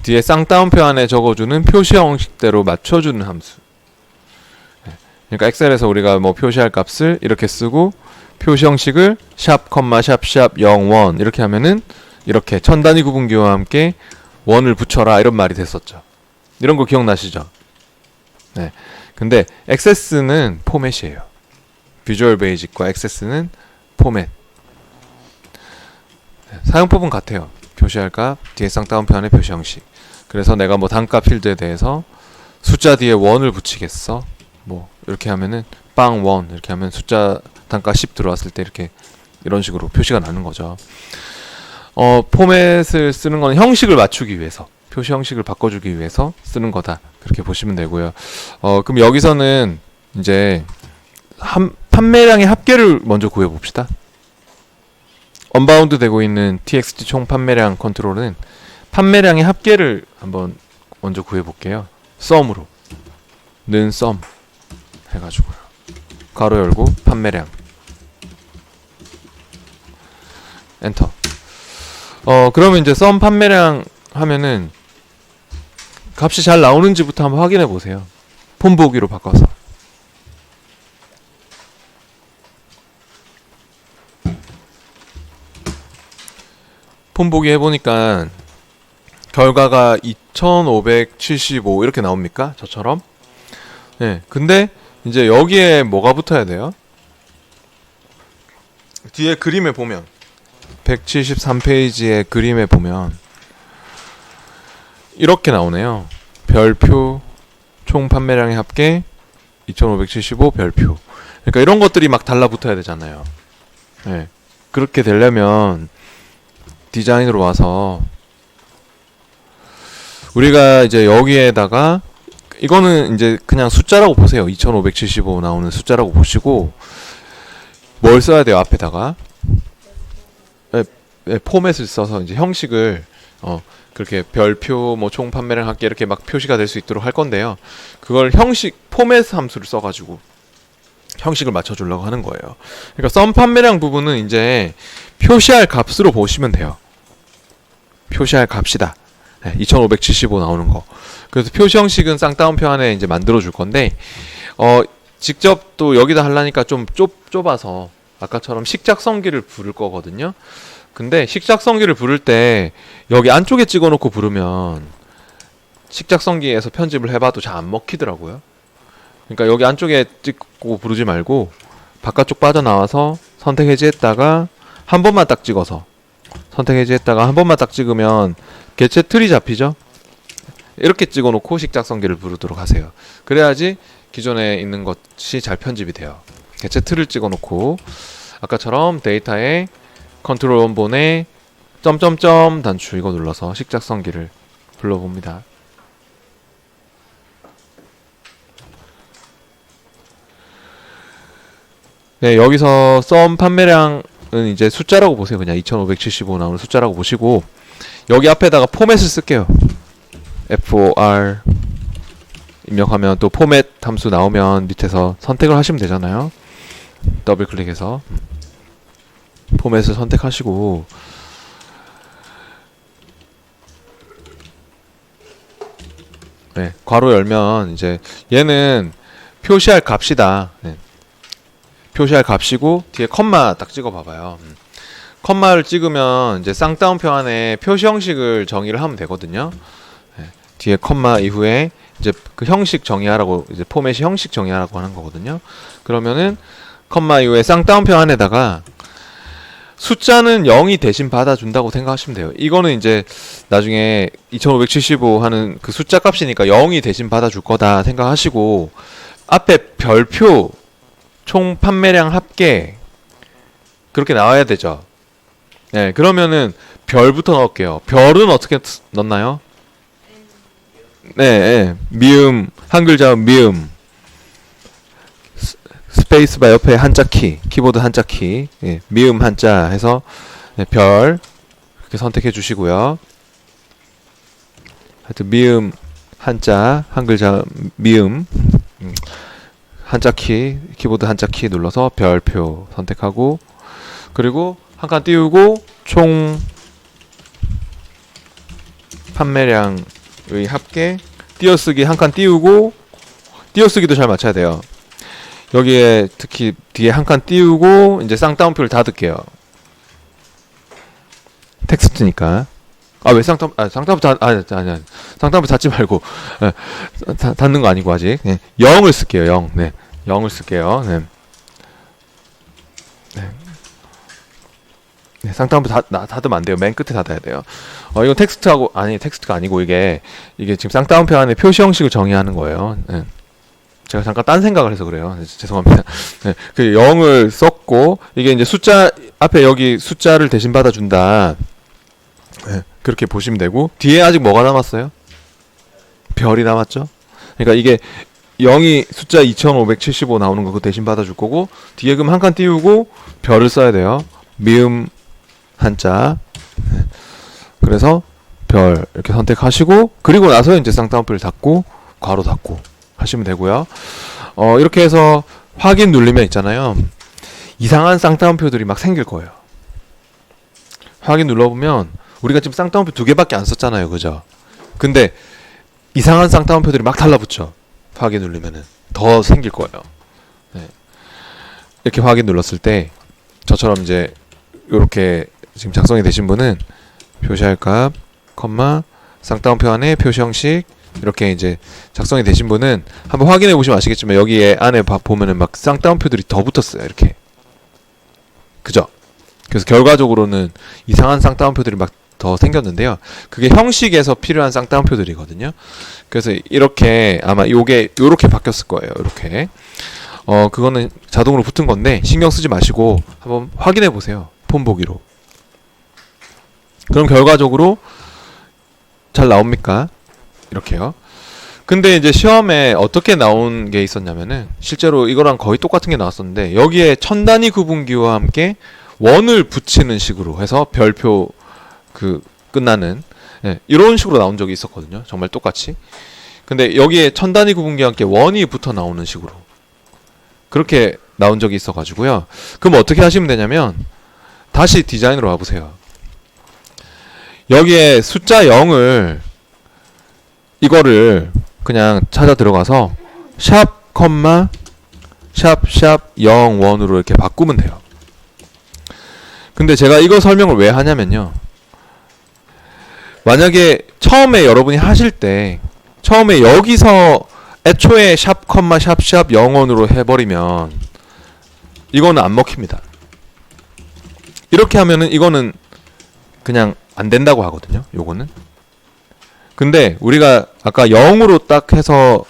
뒤에 쌍따옴표 안에 적어주는 표시 형식대로 맞춰주는 함수. 그러니까 엑셀에서 우리가 뭐 표시할 값을 이렇게 쓰고 표시 형식을 샵, 샵, 0, 1 이렇게 하면은 이렇게 천 단위 구분기와 함께 원을 붙여라 이런 말이 됐었죠. 이런 거 기억나시죠? 네. 근데 액세스는 포맷이에요. 비주얼 베이직과 액세스는 포맷. 네. 사용법은 같아요. 표시할 값, 뒤에 쌍따옴표 안에 표시 형식. 그래서 내가 뭐 단가 필드에 대해서 숫자 뒤에 원을 붙이겠어. 뭐 이렇게 하면은 빵 원 이렇게 하면 숫자 단가 10 들어왔을 때 이렇게 이런 식으로 표시가 나는 거죠. 포맷을 쓰는 건 형식을 맞추기 위해서, 표시 형식을 바꿔주기 위해서 쓰는 거다. 그렇게 보시면 되고요. 그럼 여기서는 이제 판매량의 합계를 먼저 구해봅시다. 언바운드 되고 있는 txt 총 판매량 컨트롤은 판매량의 합계를 한번 먼저 구해볼게요. sum으로, 는 sum 해가지고요. 가로 열고 판매량 엔터. 그러면 이제 sum 판매량 하면은 값이 잘 나오는지부터 한번 확인해 보세요. 폰 보기로 바꿔서. 폰 보기 해보니까 결과가 2575 이렇게 나옵니까? 저처럼. 네, 근데 이제 여기에 뭐가 붙어야 돼요? 뒤에 그림에 보면 173페이지의 그림에 보면 이렇게 나오네요. 별표 총 판매량의 합계 2575 별표. 그러니까 이런 것들이 막 달라붙어야 되잖아요. 네. 그렇게 되려면 디자인으로 와서 우리가 이제 여기에다가 이거는 이제 그냥 숫자라고 보세요. 2575 나오는 숫자라고 보시고 뭘 써야 돼요? 앞에다가 포맷을 써서 이제 형식을 그렇게 별표 뭐 총 판매량 합계 이렇게 막 표시가 될 수 있도록 할 건데요. 그걸 형식 포맷 함수를 써가지고 형식을 맞춰주려고 하는 거예요. 그러니까 썸 판매량 부분은 이제 표시할 값으로 보시면 돼요. 표시할 값이다. 네, 2575 나오는 거. 그래서 표시 형식은 쌍따옴표 안에 이제 만들어 줄 건데 직접 또 여기다 하려니까 좀 좁아서 아까처럼 식작성기를 부를 거거든요. 근데 식작성기를 부를 때 여기 안쪽에 찍어놓고 부르면 식작성기에서 편집을 해봐도 잘 안 먹히더라고요. 그러니까 여기 안쪽에 찍고 부르지 말고 바깥쪽 빠져나와서 선택 해제했다가 한 번만 딱 찍어서 선택 해제했다가 한 번만 딱 찍으면 개체 틀이 잡히죠. 이렇게 찍어놓고 식작성기를 부르도록 하세요. 그래야지 기존에 있는 것이 잘 편집이 돼요. 개체 틀을 찍어놓고 아까처럼 데이터에 컨트롤 원본에 점점점 단추 이거 눌러서 식작성기를 불러봅니다. 네, 여기서 썸 판매량은 이제 숫자라고 보세요. 그냥 2575 나오는 숫자라고 보시고 여기 앞에다가 포맷을 쓸게요. FOR 입력하면 또 포맷 함수 나오면 밑에서 선택을 하시면 되잖아요. 더블 클릭해서 포맷을 선택하시고 네, 괄호 열면 이제 얘는 표시할 값이다. 네. 표시할 값이고 뒤에 컴마 딱 찍어 봐봐요. 컴마를 찍으면 이제 쌍따옴표 안에 표시 형식을 정의를 하면 되거든요. 네. 뒤에 컴마 이후에 이제 그 형식 정의하라고 이제 포맷이 형식 정의하라고 하는 거거든요. 그러면은 컴마 이후에 쌍따옴표 안에다가 숫자는 0이 대신 받아준다고 생각하시면 돼요. 이거는 이제 나중에 2575 하는 그 숫자 값이니까 0이 대신 받아줄 거다 생각하시고 앞에 별표 총 판매량 합계 그렇게 나와야 되죠. 네, 그러면은 별부터 넣을게요. 별은 어떻게 넣나요? 네, 네. 미음 한글 자음 미음 스페이스바 옆에 한자 키 키보드 한자 키 예, 미음 한자 해서 네, 별 이렇게 선택해 주시고요. 하여튼 미음 한자 한글 자음 미음 한자 키 키보드 한자 키 눌러서 별표 선택하고 그리고 한 칸 띄우고 총 판매량의 합계 띄어쓰기 한 칸 띄우고 띄어쓰기도 잘 맞춰야 돼요. 여기에 특히 뒤에 한 칸 띄우고 이제 쌍따옴표를 닫을게요. 텍스트니까. 아 왜 쌍따옴표 쌍따옴표 닫지 말고 닫는 거 아니고 아직 0을 쓸게요. 0. 네. 0을 쓸게요. 네. 네. 네, 쌍따옴표 닫으면 안 돼요. 맨 끝에 닫아야 돼요. 이건 텍스트가 아니고 이게 지금 쌍따옴표 안에 표시 형식을 정의하는 거예요. 네. 제가 잠깐 딴 생각을 해서 그래요. 네, 죄송합니다. 네, 그 0을 썼고 이게 이제 숫자 앞에 여기 숫자를 대신 받아준다. 네, 그렇게 보시면 되고 뒤에 아직 뭐가 남았어요? 별이 남았죠? 그러니까 이게 0이 숫자 2575 나오는 거 그거 대신 받아줄 거고 뒤에 그럼 한 칸 띄우고 별을 써야 돼요. 미음 한자. 네. 그래서 별 이렇게 선택하시고 그리고 나서 이제 쌍따옴표를 닫고 괄호 닫고 하시면 되고요. 이렇게 해서 확인 누르면 있잖아요. 이상한 쌍따옴표들이 막 생길 거예요. 확인 눌러보면 우리가 지금 쌍따옴표 2개밖에 안 썼잖아요. 그죠? 근데 이상한 쌍따옴표들이 막 달라붙죠. 확인 누르면은 더 생길 거예요. 네. 이렇게 확인 눌렀을 때 저처럼 이제 이렇게 지금 작성이 되신 분은 표시할 값, 컴마, 쌍따옴표 안에 표시 형식, 이렇게 이제 작성이 되신 분은 한번 확인해 보시면 아시겠지만 여기에 안에 보면은 막 쌍따옴표들이 더 붙었어요. 이렇게. 그죠? 그래서 결과적으로는 이상한 쌍따옴표들이 막 더 생겼는데요. 그게 형식에서 필요한 쌍따옴표들이거든요. 그래서 이렇게 아마 요게 요렇게 바뀌었을 거예요. 이렇게. 그거는 자동으로 붙은 건데 신경 쓰지 마시고 한번 확인해 보세요. 폰 보기로. 그럼 결과적으로 잘 나옵니까? 이렇게요. 근데 이제 시험에 어떻게 나온 게 있었냐면은 실제로 이거랑 거의 똑같은 게 나왔었는데 여기에 천 단위 구분기와 함께 원을 붙이는 식으로 해서 별표 끝나는 이런 식으로 나온 적이 있었거든요. 정말 똑같이. 근데 여기에 천 단위 구분기와 함께 원이 붙어 나오는 식으로 그렇게 나온 적이 있어가지고요. 그럼 어떻게 하시면 되냐면 다시 디자인으로 와보세요. 여기에 숫자 0을 이거를 그냥 찾아 들어가서 샵 컴마 샵 01으로 이렇게 바꾸면 돼요. 근데 제가 이거 설명을 왜 하냐면요. 만약에 처음에 여러분이 하실 때 처음에 여기서 애초에 샵 컴마 샵 01으로 해버리면 이거는 안 먹힙니다. 이렇게 하면은 이거는 그냥 안 된다고 하거든요. 요거는. 근데 우리가 아까 0으로 딱 해서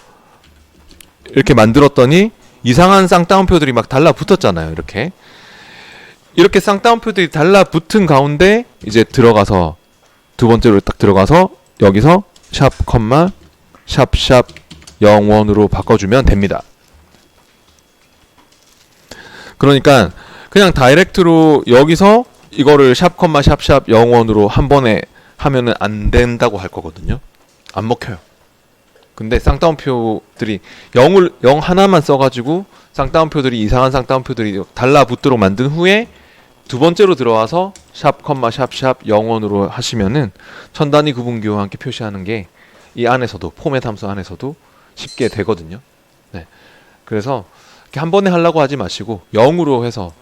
이렇게 만들었더니 이상한 쌍따옴표들이 막 달라붙었잖아요. 이렇게 쌍따옴표들이 달라붙은 가운데 이제 들어가서 두 번째로 딱 들어가서 여기서 샵 컴마 샵 01으로 바꿔주면 됩니다. 그러니까 그냥 다이렉트로 여기서 이거를 샵 컴마 샵 01으로 한 번에 하면은 안 된다고 할 거거든요. 안 먹혀요. 근데 쌍따옴표들이 0 하나만 써가지고 쌍따옴표들이 이상한 쌍따옴표들이 달라붙도록 만든 후에 두 번째로 들어와서 샵 컴마 샵 01으로 하시면은 천 단위 구분기와 함께 표시하는 게 이 안에서도 포맷 함수 안에서도 쉽게 되거든요. 네. 그래서 이렇게 한 번에 하려고 하지 마시고 0으로 해서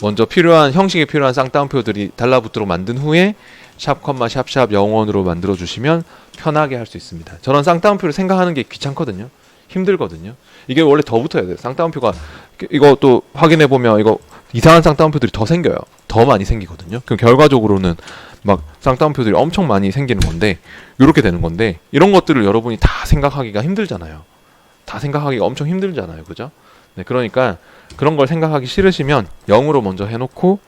먼저 필요한 형식에 필요한 쌍따옴표들이 달라붙도록 만든 후에 샵 컴마 샵 01으로 만들어 주시면 편하게 할 수 있습니다. 저런 쌍따옴표를 생각하는 게 귀찮거든요. 힘들거든요. 이게 원래 더 붙어야 돼요. 쌍따옴표가 이거 또 확인해 보면 이거 이상한 쌍따옴표들이 더 생겨요. 더 많이 생기거든요. 그럼 결과적으로는 막 쌍따옴표들이 엄청 많이 생기는 건데 이렇게 되는 건데 이런 것들을 여러분이 다 생각하기가 힘들잖아요. 다 생각하기가 엄청 힘들잖아요. 그죠? 네, 그러니까 그런 걸 생각하기 싫으시면 0으로 먼저 해놓고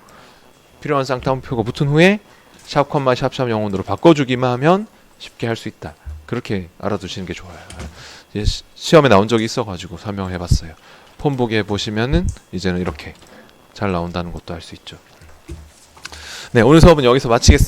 필요한 쌍따옴표가 붙은 후에 샵 컴마 샵 01으로 바꿔주기만 하면 쉽게 할 수 있다. 그렇게 알아두시는 게 좋아요. 시험에 나온 적이 있어가지고 설명해봤어요. 폰 보기 해보시면은 이제는 이렇게 잘 나온다는 것도 알 수 있죠. 네, 오늘 수업은 여기서 마치겠습니다.